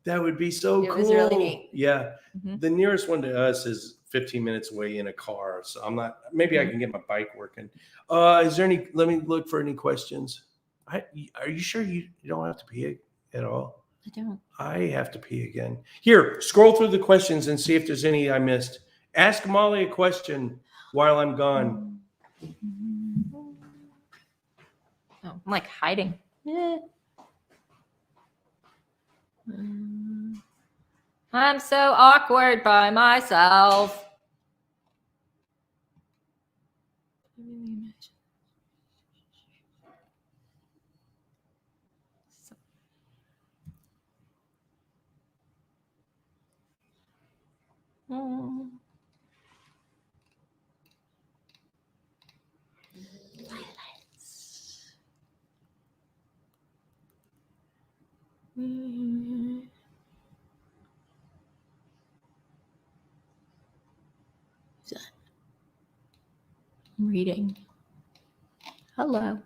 That would be so cool. It was really neat. Yeah. The nearest one to us is 15 minutes away in a car. So I'm not, maybe I can get my bike working. Is there any, let me look for any questions. Are you sure you don't have to pee at all? I don't. I have to pee again. Here, scroll through the questions and see if there's any I missed. Ask Molly a question while I'm gone. Oh, I'm like hiding. Yeah. I'm so awkward by myself. I'm reading. Hello.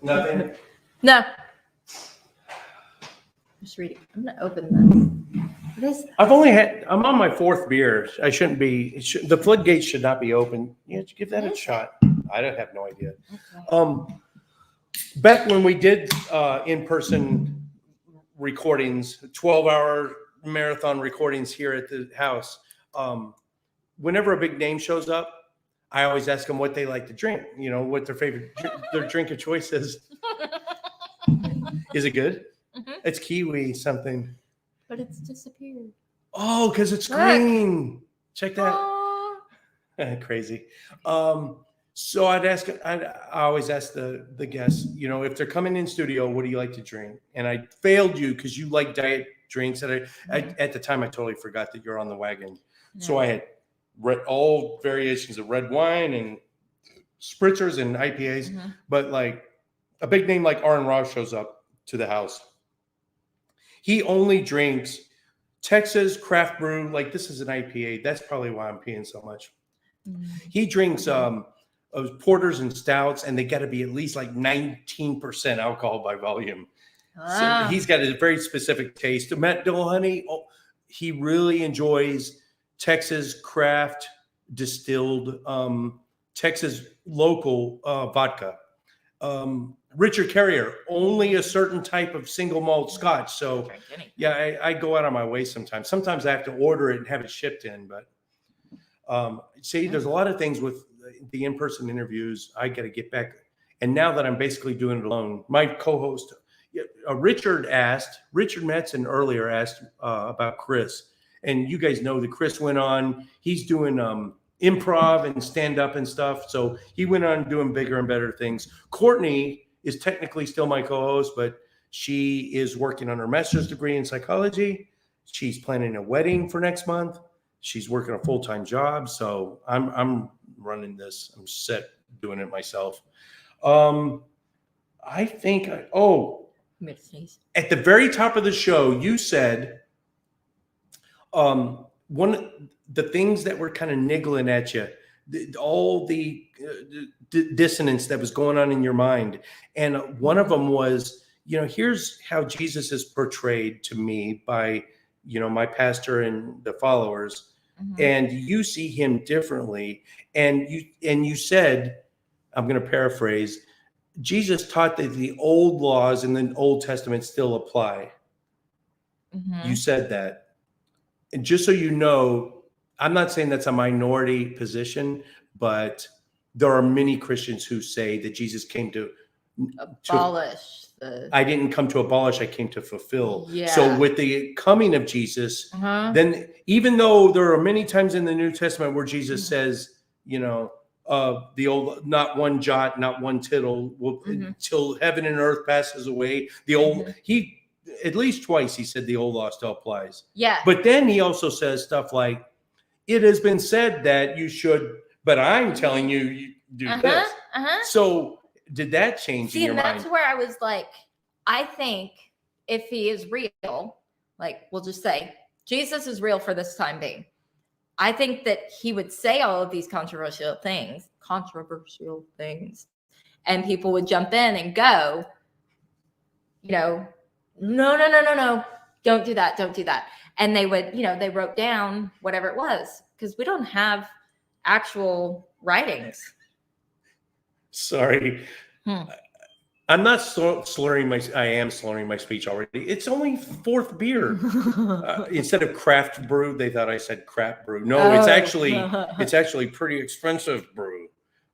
Nothing? No. Just reading. I'm going to open this. What is that? I'm on my 4th beer. I shouldn't be, the floodgates should not be open. Yeah, give that a shot. I don't have no idea. Okay. Back when we did in-person recordings, 12-hour marathon recordings here at the house, whenever a big name shows up, I always ask them what they like to drink, what their favorite, their drink of choice is. Is it good? Mm-hmm. It's kiwi something. But it's disappeared. Oh, because it's green. Check that. Crazy. So I always ask the guests, if they're coming in studio, what do you like to drink? And I failed you because you like diet drinks. And at the time, I totally forgot that you're on the wagon. Yeah. So I had all variations of red wine and spritzers and IPAs. Mm-hmm. But like a big name like Aaron Ross shows up to the house. He only drinks Texas craft brew. Like this is an IPA. That's probably why I'm peeing so much. Mm-hmm. He drinks porters and stouts, and they got to be at least like 19% alcohol by volume. So he's got a very specific taste. Matt Dillahunty, he really enjoys Texas craft distilled, Texas local vodka. Richard Carrier, only a certain type of single malt scotch. So yeah, I go out of my way sometimes. Sometimes I have to order it and have it shipped in. But there's a lot of things with the in-person interviews. I got to get back. And now that I'm basically doing it alone, my co-host, Richard Metzen earlier asked about Chris. And you guys know that Chris went on, he's doing improv and stand-up and stuff. So he went on doing bigger and better things. Courtney is technically still my co-host, but she is working on her master's degree in psychology. She's planning a wedding for next month. She's working a full-time job. So I'm running this. I'm set doing it myself. I think, at the very top of the show, you said one of the things that were kind of niggling at you, all the dissonance that was going on in your mind. And one of them was, here's how Jesus is portrayed to me by, my pastor and the followers. Mm-hmm. And you see him differently. And you said, I'm going to paraphrase, Jesus taught that the old laws in the Old Testament still apply. Mm-hmm. You said that. And just so you know, I'm not saying that's a minority position, but there are many Christians who say that Jesus came to abolish. I didn't come to abolish, I came to fulfill. Yeah. So with the coming of Jesus, then even though there are many times in the New Testament where Jesus says, the old, not one jot, not one tittle, until heaven and earth passes away. The old, at least twice he said the old law still applies. Yeah. But then he also says stuff like, it has been said that you should, but I'm telling you, you do this. So did that change in your mind? That's where I was like, I think if he is real, like we'll just say Jesus is real for this time being. I think that he would say all of these controversial things, and people would jump in and go, no, don't do that. And they would, they wrote down whatever it was, because we don't have actual writings. Sorry. I'm not slurring I am slurring my speech already. It's only fourth beer. Instead of craft brew, they thought I said crap brew. No, it's actually pretty expensive brew.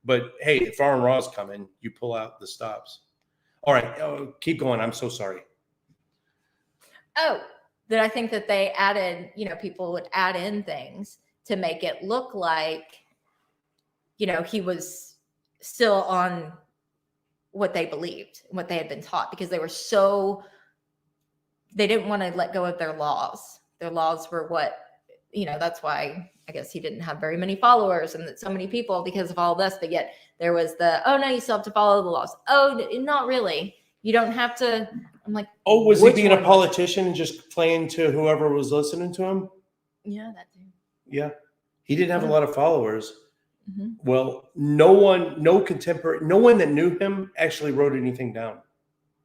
But hey, if Farm Raw's coming, you pull out the stops. All right, keep going. I'm so sorry. That I think that they added, people would add in things to make it look like, he was still on what they believed, what they had been taught, because they didn't want to let go of their laws. Their laws were what, that's why I guess he didn't have very many followers and that so many people because of all this, but yet there was oh no, you still have to follow the laws. Oh, not really. You don't have to. I'm like, was he being a politician and just playing to whoever was listening to him? Yeah, that too. Yeah. He didn't have a lot of followers. Well, no one that knew him actually wrote anything down.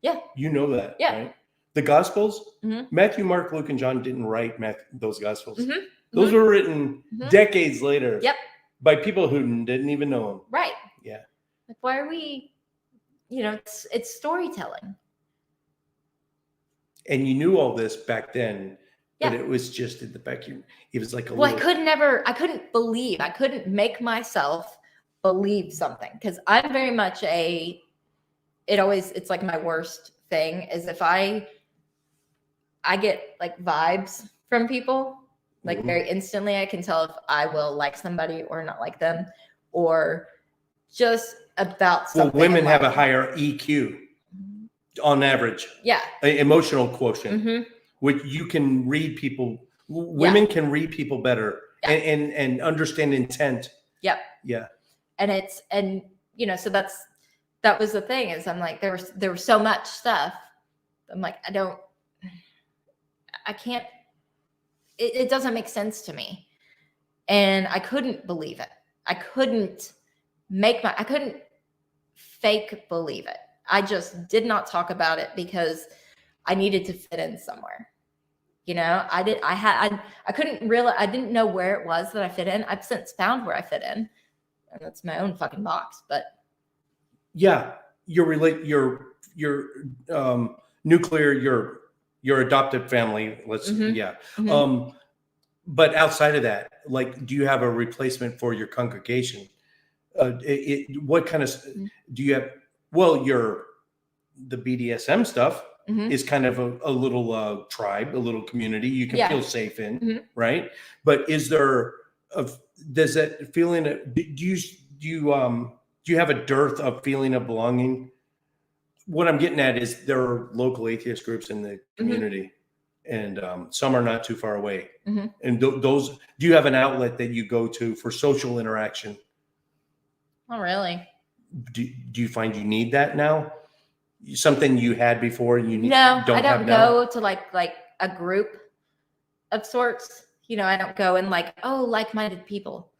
Yeah. You know that, yeah. Right? The Gospels, Matthew, Mark, Luke, and John didn't write those Gospels. Those were written decades later by people who didn't even know him. Right. Yeah. Like, why are we, it's storytelling. And you knew all this back then, but it was just in the back. It was like I couldn't make myself believe something, because I'm very much it's like my worst thing is if I get like vibes from people, like very instantly, I can tell if I will like somebody or not like them, or just about something. Well, women have a higher EQ on average. Yeah. Emotional quotient, which you can read people. Women can read people better and understand intent. Yep. Yeah. And so that was the thing, is I'm like, there was so much stuff. I'm like, I can't, it doesn't make sense to me. And I couldn't believe it. I couldn't fake believe it. I just did not talk about it because I needed to fit in somewhere. I couldn't realize, I didn't know where it was that I fit in. I've since found where I fit in, and that's my own fucking box. But yeah, your nuclear, your adopted family. But outside of that, like, do you have a replacement for your congregation? What kind of do you have? Well, the BDSM stuff is kind of a little tribe, a little community you can feel safe in, right? But is there does that feeling? Do you have a dearth of feeling of belonging? What I'm getting at is there are local atheist groups in the community, and some are not too far away. And those, do you have an outlet that you go to for social interaction? Not really. Do you find you need that now? Something you had before and you need? No, I don't go to like a group of sorts. I don't go and like-minded people,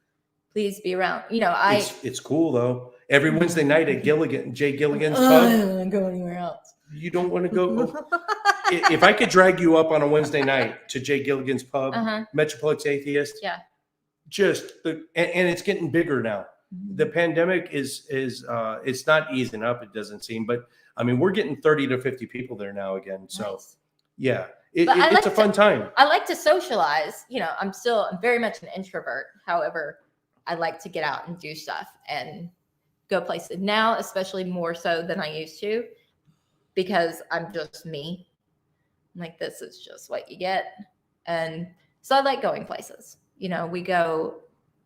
please be around. It's cool though. Every Wednesday night at Jay Gilligan's pub. I don't want to go anywhere else. You don't want to go? If I could drag you up on a Wednesday night to Jay Gilligan's pub, Metroplex Atheist. Yeah. And it's getting bigger now. The pandemic is it's not easing up, it doesn't seem, but I mean, we're getting 30 to 50 people there now again. So nice. Yeah, it's a fun time. I like to socialize. I'm very much an introvert. However, I like to get out and do stuff and go places now, especially more so than I used to, because I'm just me. I'm like, this is just what you get. And so I like going places. We go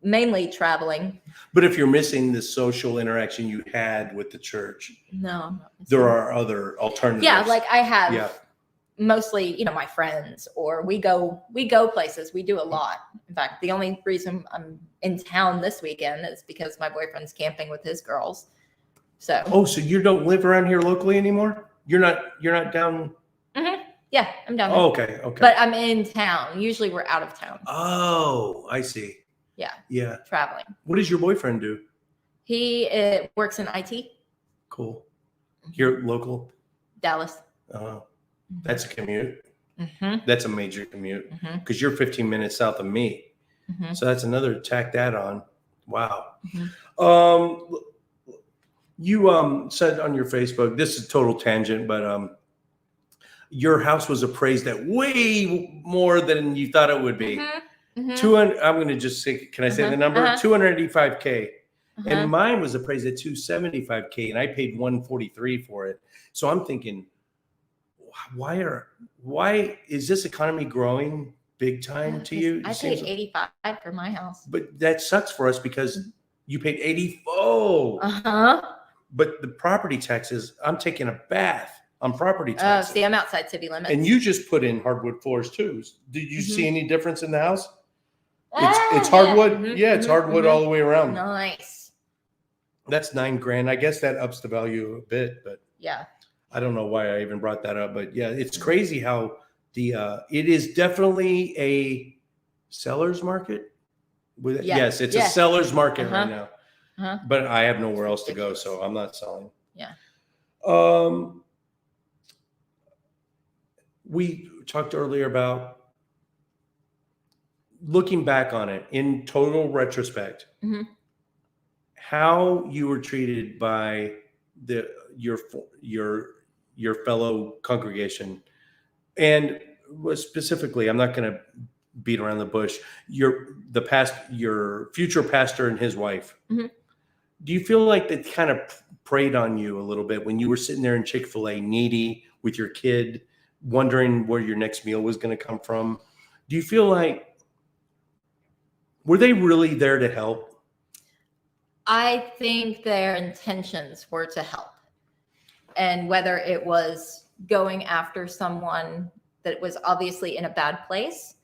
mainly traveling. But if you're missing the social interaction you had with the church, no, there are other alternatives. Yeah, like I have mostly, my friends, or we go places. We do a lot. In fact, the only reason I'm in town this weekend is because my boyfriend's camping with his girls. So. Oh, so you don't live around here locally anymore? You're not down. Mm-hmm. Yeah, I'm down. Oh, okay. But I'm in town. Usually we're out of town. Oh, I see. Yeah. Traveling. What does your boyfriend do? He works in IT. Cool. Here local? Dallas. That's a commute. Mm-hmm. That's a major commute because you're 15 minutes south of me. Mm-hmm. So that's another tack that on. Wow. Mm-hmm. You said on your Facebook, this is a total tangent, but your house was appraised at way more than you thought it would be. Mm-hmm. 200. I'm going to just say, can I say the number? $285K. And mine was appraised at $275K, and I paid $143 for it. So I'm thinking, why is this economy growing big time to you? I paid $85 for my house. But that sucks for us because you paid $80. Oh. But the property taxes, I'm taking a bath on property taxes. See, I'm outside city limits. And you just put in hardwood floors too. Did you see any difference in the house? It's hardwood. Yeah, it's hardwood all the way around. Nice. That's $9,000. I guess that ups the value a bit, but yeah. I don't know why I even brought that up, but yeah, it's crazy how it is definitely a seller's market. Yes, it's a seller's market right now. But I have nowhere else to go, so I'm not selling. Yeah. We talked earlier about looking back on it in total retrospect, how you were treated by your fellow congregation, and specifically, I'm not going to beat around the bush. Your future pastor and his wife. Do you feel like they kind of preyed on you a little bit when you were sitting there in Chick-fil-A, needy with your kid, wondering where your next meal was going to come from? Do you feel like, were they really there to help? I think their intentions were to help. And whether it was going after someone that was obviously in a bad place,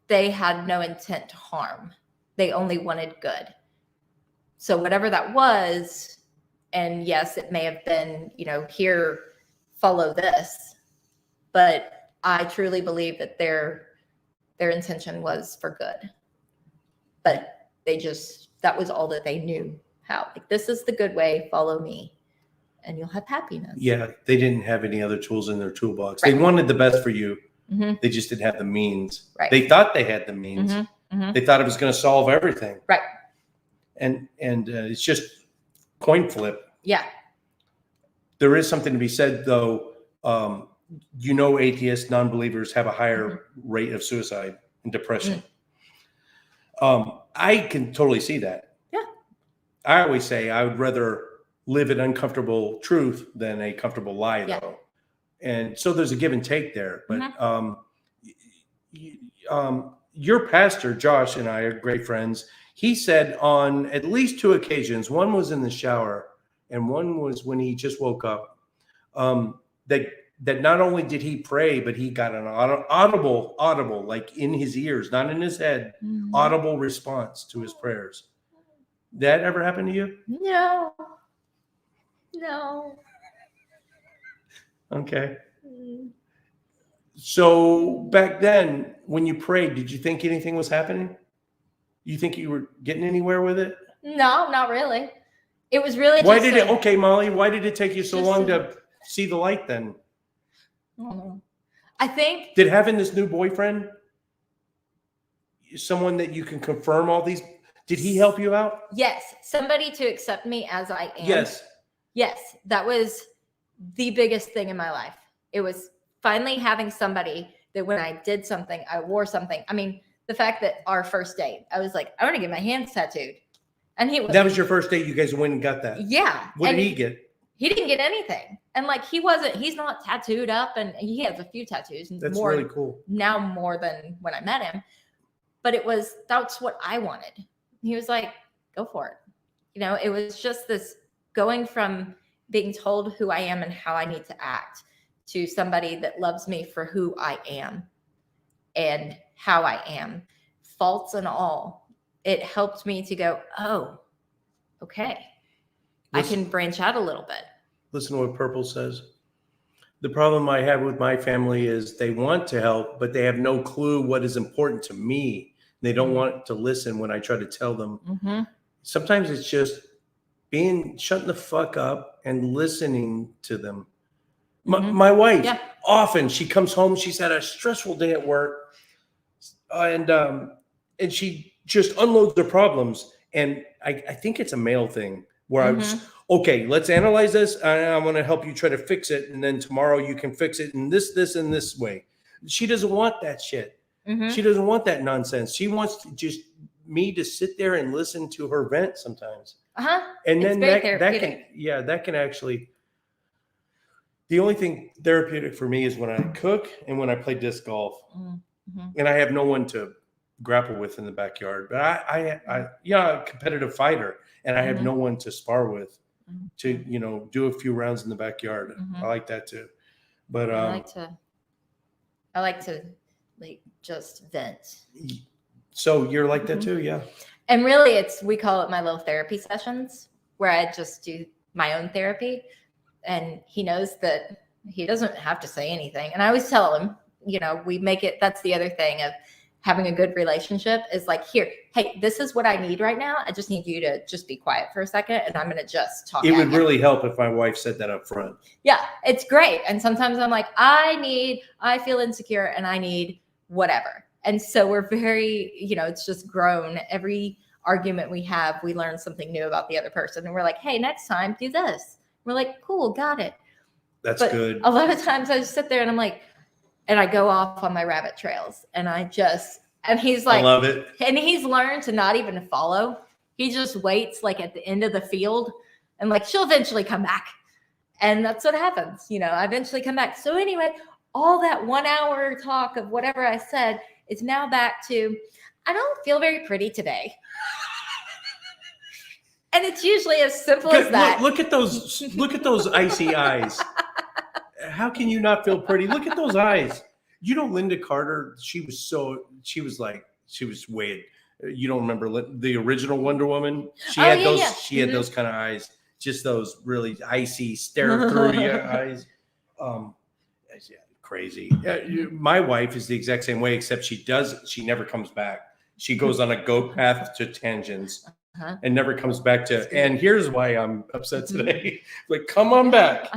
they had no intent to harm. They only wanted good. So whatever that was, and yes, it may have been, here, follow this, but I truly believe that their intention was for good. But that was all that they knew how. Like, this is the good way, follow me, and you'll have happiness. Yeah, they didn't have any other tools in their toolbox. Right. They wanted the best for you. They just didn't have the means. Right. They thought they had the means. They thought it was going to solve everything. Right. And it's just coin flip. Yeah. There is something to be said, though. Atheists, non-believers have a higher rate of suicide and depression. I can totally see that. Yeah. I always say I would rather live an uncomfortable truth than a comfortable lie, though. And so there's a give and take there. But your pastor, Josh, and I are great friends. He said on at least 2 occasions, one was in the shower and one was when he just woke up, that not only did he pray, but he got an audible, like in his ears, not in his head, audible response to his prayers. That ever happened to you? No. Okay. So back then, when you prayed, did you think anything was happening? You think you were getting anywhere with it? No, not really. It was really okay, Molly, why did it take you so long to see the light then? I think. Did having this new boyfriend, someone that you can confirm all these, did he help you out? Yes. Somebody to accept me as I am. Yes. That was the biggest thing in my life. It was finally having somebody that when I did something, I wore something. I mean, the fact that our first date, I was like, I want to get my hands tattooed. And that was your first date. You guys went and got that. Yeah. What did he get? He didn't get anything. And like, he's not tattooed up, and he has a few tattoos. That's really cool. Now more than when I met him. But that's what I wanted. He was like, go for it. It was just this going from being told who I am and how I need to act to somebody that loves me for who I am and how I am, faults and all, it helped me to go, oh, okay, I can branch out a little bit. Listen to what Purple says. The problem I have with my family is they want to help, but they have no clue what is important to me. They don't want to listen when I try to tell them. Mm-hmm. Sometimes it's just shutting the fuck up and listening to them. My wife, often she comes home, she's had a stressful day at work, and she just unloads her problems. And I think it's a male thing where I was, okay, let's analyze this. I want to help you try to fix it. And then tomorrow you can fix it in this, and this way. She doesn't want that shit. She doesn't want that nonsense. She wants to just me to sit there and listen to her vent sometimes. And then that can actually, the only thing therapeutic for me is when I cook and when I play disc golf. And I have no one to grapple with in the backyard. But I'm a competitive fighter, and I have no one to spar with to, do a few rounds in the backyard. I like that too. But I like to like just vent. So you're like that too, yeah. And really we call it my little therapy sessions, where I just do my own therapy. And he knows that he doesn't have to say anything. And I always tell him, we make it, that's the other thing of having a good relationship is like, here, hey, this is what I need right now. I just need you to just be quiet for a second, and I'm going to just talk. It would really help if my wife said that up front. Yeah, it's great. And sometimes I'm like, I feel insecure and I need whatever. And so we're very, it's just grown. Every argument we have, we learn something new about the other person. And we're like, hey, next time do this. We're like, cool, got it. That's good. A lot of times I just sit there and I'm like, and I go off on my rabbit trails, and and he's like, I love it. And he's learned to not even follow. He just waits like at the end of the field, and like, she'll eventually come back. And that's what happens. I eventually come back. So anyway, all that 1 hour talk of whatever I said is now back to, I don't feel very pretty today. And it's usually as simple as that. Look at those icy eyes. How can you not feel pretty? Look at those eyes. Linda Carter, she was way, you don't remember the original Wonder Woman? She had those kind of eyes, just those really icy, stare through your eyes. Crazy. My wife is the exact same way, except she never comes back. She goes on a goat path to tangents. And never comes back to, and here's why I'm upset today. Like, come on back.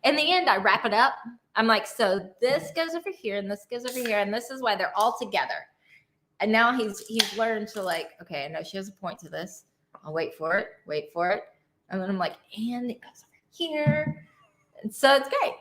In the end, I wrap it up. I'm like, so this goes over here, and this goes over here, and this is why they're all together. And now he's learned to like, okay, I know she has a point to this. I'll wait for it. And then I'm like, and it goes over here. And so it's great.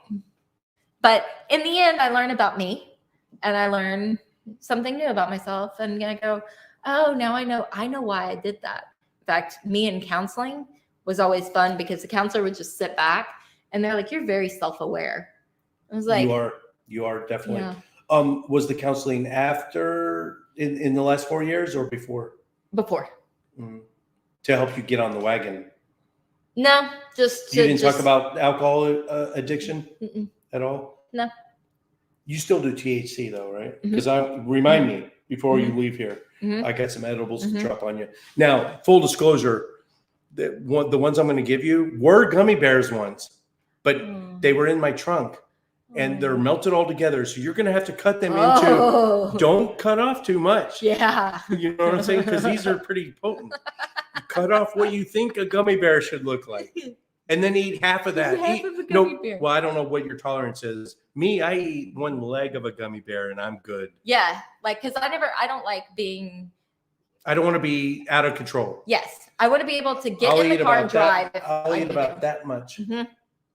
But in the end, I learn about me, and I learn something new about myself, and I go, oh, now I know why I did that. In fact, me in counseling was always fun because the counselor would just sit back and they're like, you're very self-aware. I was like, you are definitely. Yeah. Was the counseling after in the last 4 years or before? Before. To help you get on the wagon? No, you didn't talk about alcohol addiction at all? No. You still do THC though, right? Because remind me before you leave here. I got some edibles to drop on you. Now, full disclosure, the ones I'm going to give you were gummy bears ones, but they were in my trunk and they're melted all together. So you're going to have to cut them into, don't cut off too much. Yeah. You know what I'm saying? Because these are pretty potent. You cut off what you think a gummy bear should look like. And then eat half of that. Well, I don't know what your tolerance is. Me, I eat one leg of a gummy bear and I'm good. Yeah, like because I don't like being. I don't want to be out of control. Yes, I want to be able to get in the car and drive. I'll eat about that much. Like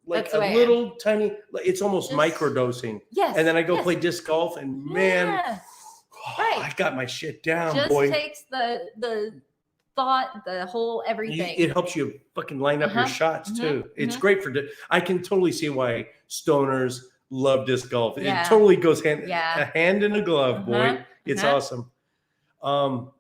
That's a little tiny. It's almost microdosing. Yes. And then I go play disc golf, and man, right. I got my shit down, just boy. Takes the thought, the whole everything. It helps you fucking line up your shots too. It's great for. I can totally see why stoners love disc golf. It totally goes a hand in a glove, boy. It's awesome. So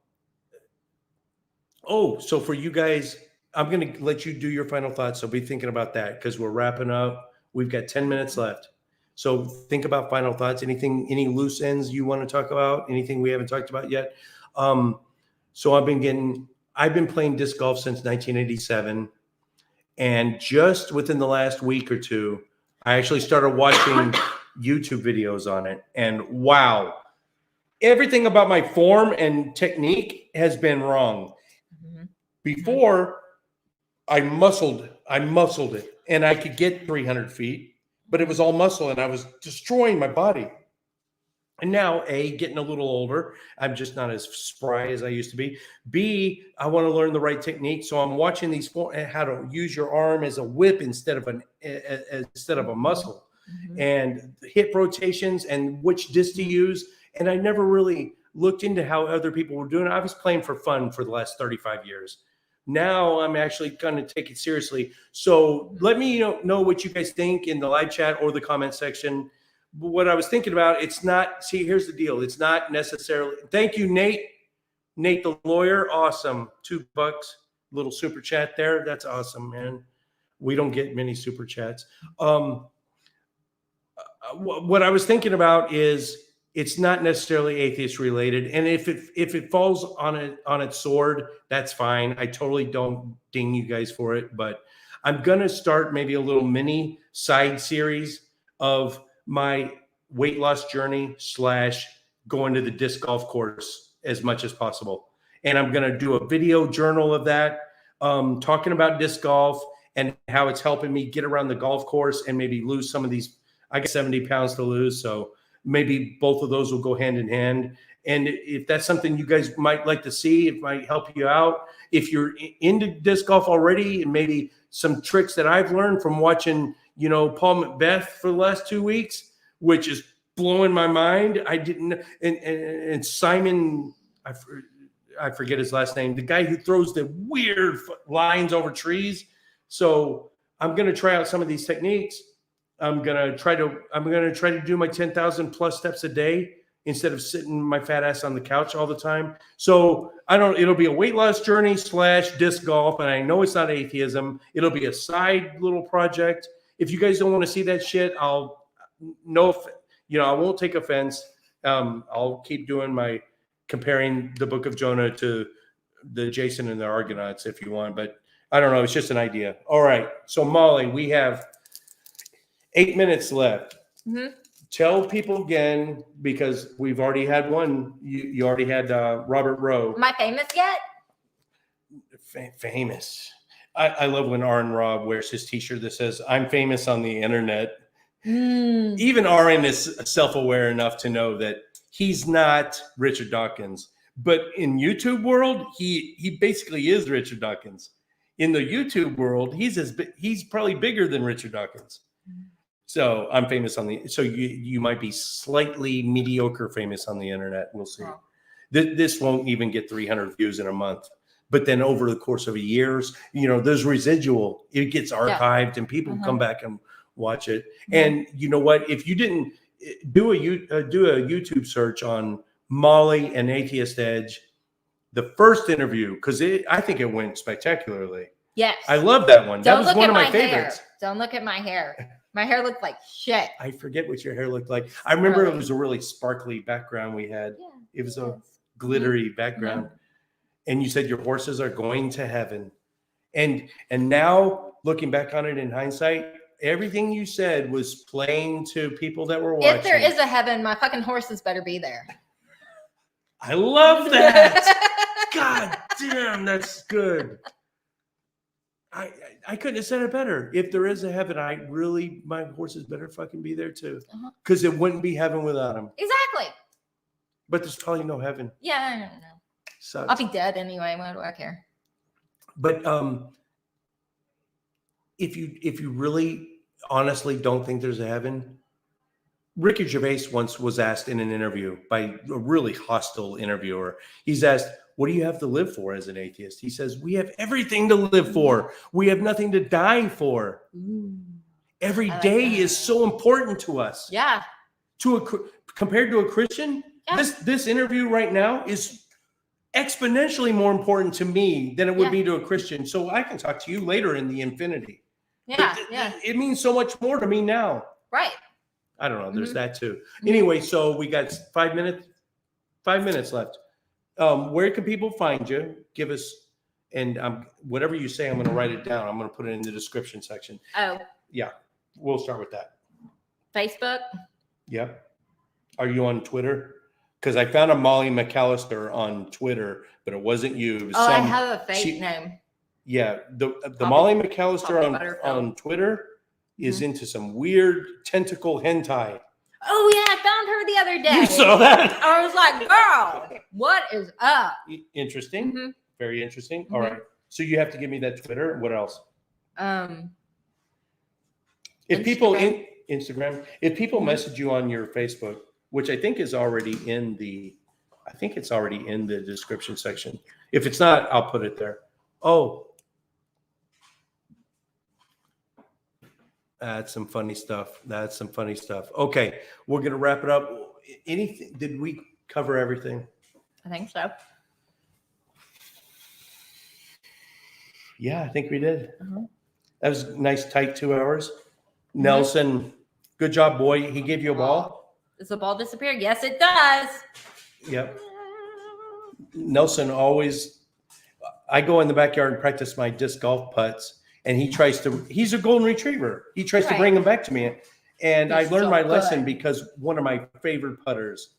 for you guys, I'm going to let you do your final thoughts. So be thinking about that because we're wrapping up. We've got 10 minutes left. So think about final thoughts. Anything, any loose ends you want to talk about? Anything we haven't talked about yet? So I've been playing disc golf since 1987. And just within the last week or two, I actually started watching YouTube videos on it. And wow, everything about my form and technique has been wrong. Before, I muscled it, and I could get 300 feet, but it was all muscle, and I was destroying my body. And now, A, getting a little older, I'm just not as spry as I used to be. B, I want to learn the right technique, so I'm watching these how to use your arm as a whip instead of a muscle, and hip rotations and which disc to use. And I never really looked into how other people were doing it. I was playing for fun for the last 35 years. Now I'm actually going to take it seriously. So let me know what you guys think in the live chat or the comment section. What I was thinking about, it's not, see, here's the deal. It's not necessarily, thank you, Nate. Nate, the lawyer. Awesome. $2, little super chat there. That's awesome, man. We don't get many super chats. What I was thinking about is it's not necessarily atheist related. And if it falls on its sword, that's fine. I totally don't ding you guys for it, but I'm going to start maybe a little mini side series of my weight loss journey / going to the disc golf course as much as possible. And I'm going to do a video journal of that, talking about disc golf and how it's helping me get around the golf course and maybe lose some of these. I got 70 pounds to lose. So maybe both of those will go hand in hand. And if that's something you guys might like to see, it might help you out. If you're into disc golf already, and maybe some tricks that I've learned from watching, Paul Macbeth for the last 2 weeks, which is blowing my mind. I didn't, and Simon, I forget his last name, the guy who throws the weird lines over trees. So I'm going to try out some of these techniques. I'm going to try to do my 10,000 plus steps a day instead of sitting my fat ass on the couch all the time. So it'll be a weight loss journey / disc golf. And I know it's not atheism. It'll be a side little project. If you guys don't want to see that shit, I won't take offense. I'll keep doing my comparing the Book of Jonah to the Jason and the Argonauts if you want, but I don't know. It's just an idea. All right. So Molly, we have 8 minutes left. Tell people again, because we've already had one. You already had Robert Rowe. Am I famous yet? Famous. I love when Aaron Robb wears his T-shirt that says, "I'm famous on the internet." Even Aaron is self-aware enough to know that he's not Richard Dawkins. But in YouTube world, he basically is Richard Dawkins. In the YouTube world, he's probably bigger than Richard Dawkins. So I'm famous so you might be slightly mediocre famous on the internet. We'll see. Wow. This won't even get 300 views in a month. But then over the course of years, there's residual. It gets archived and people come back and watch it. And you know what? If you didn't do a YouTube search on Molly and Atheist Edge, the first interview, because I think it went spectacularly. Yes. I love that one. That was one of my favorites. Don't look at my hair. My hair looked like shit. I forget what your hair looked like. I remember it was a really sparkly background we had. Yeah, it was a glittery background. And you said your horses are going to heaven. And now looking back on it in hindsight, everything you said was playing to people that were watching. If there is a heaven, my fucking horses better be there. I love that. God damn, that's good. I couldn't have said it better. If there is a heaven, my horses better fucking be there too. Because it wouldn't be heaven without them. Exactly. But there's probably no heaven. Yeah, I don't know. Sucks. I'll be dead anyway. Why do I care? But if you really honestly don't think there's a heaven, Ricky Gervais once was asked in an interview by a really hostile interviewer. He's asked, "What do you have to live for as an atheist?" He says, "We have everything to live for. We have nothing to die for. Every day is so important to us." Yeah. Compared to a Christian, this interview right now is exponentially more important to me than it would be to a Christian. So I can talk to you later in the infinity. Yeah, It means so much more to me now. Right. I don't know. There's that too. Anyway, so we got 5 minutes. 5 minutes left. Where can people find you? Give us, and whatever you say, I'm going to write it down. I'm going to put it in the description section. Oh. Yeah, we'll start with that. Facebook. Yep. Are you on Twitter? Because I found a Molly McAllister on Twitter, but it wasn't you. It was I have a fake name. Yeah, the Molly McAllister on Twitter is into some weird tentacle hentai. Oh yeah, I found her the other day. You saw that? I was like, girl, what is up? Interesting. Very interesting. All right. So you have to give me that Twitter. What else? If people Instagram, if people message you on your Facebook, which I think is already in the, description section. If it's not, I'll put it there. Oh, that's some funny stuff. Okay, we're gonna wrap it up. Anything? Did we cover everything? I think so. Yeah, I think we did. That was a nice, tight 2 hours. Nelson, good job, boy. He gave you a ball. Does the ball disappear? Yes, it does. Yep. Nelson always, I go in the backyard and practice my disc golf putts, and he's a golden retriever. He tries to bring them back to me. And I learned my lesson because one of my favorite putters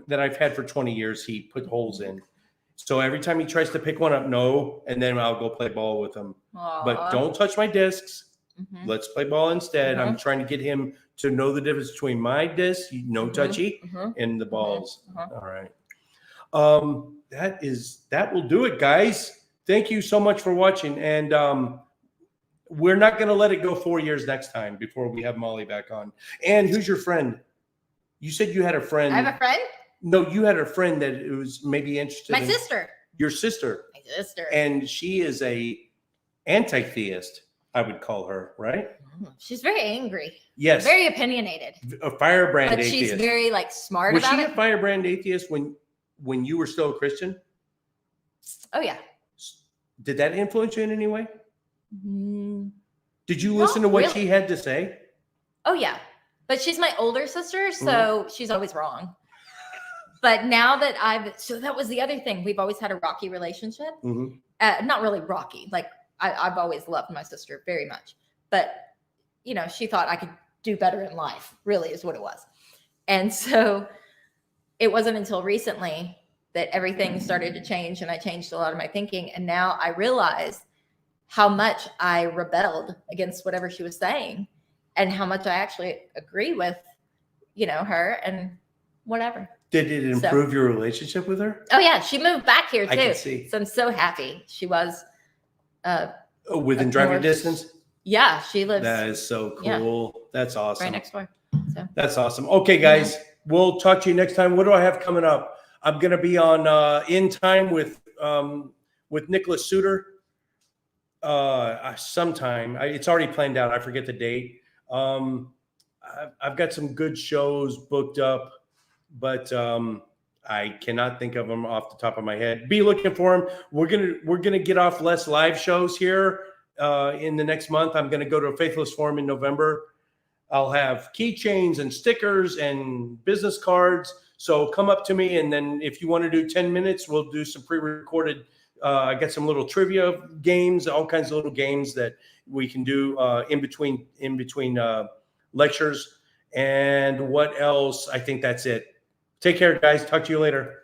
that I've had for 20 years, he put holes in. So every time he tries to pick one up, no, and then I'll go play ball with him. But don't touch my discs. Let's play ball instead. I'm trying to get him to know the difference between my disc, no touchy, and the balls. All right. That will do it, guys. Thank you so much for watching. And we're not going to let it go 4 years next time before we have Molly back on. And who's your friend? You said you had a friend. I have a friend? No, you had a friend that was maybe interested. My sister. Your sister. My sister. And she is a anti-theist, I would call her, right? She's very angry. Yes. Very opinionated. A firebrand but atheist. She's very smart about it. Was she a firebrand atheist when you were still a Christian? Oh yeah. Did that influence you in any way? Did you listen to what she had to say? Oh yeah. But she's my older sister, so she's always wrong. But now that so that was the other thing. We've always had a rocky relationship. Not really rocky. I've always loved my sister very much. But, she thought I could do better in life, really is what it was. And so it wasn't until recently that everything started to change and I changed a lot of my thinking. And now I realize how much I rebelled against whatever she was saying and how much I actually agree with, her and whatever. Did it improve your relationship with her? Oh yeah. She moved back here too. I can see. So I'm so happy. She was within driving distance? Yeah, she lives. That is so cool. Yeah. That's awesome. Right next door. So. That's awesome. Okay, guys, we'll talk to you next time. What do I have coming up? I'm going to be on In Time with Nicholas Suter sometime. It's already planned out. I forget the date. I've got some good shows booked up, but I cannot think of them off the top of my head. Be looking for them. We're gonna get off less live shows here in the next month. I'm gonna go to a Faithless Forum in November. I'll have keychains and stickers and business cards. So come up to me, and then if you want to do 10 minutes, we'll do some pre-recorded. I got some little trivia games, all kinds of little games that we can do in between lectures. And what else? I think that's it. Take care, guys. Talk to you later.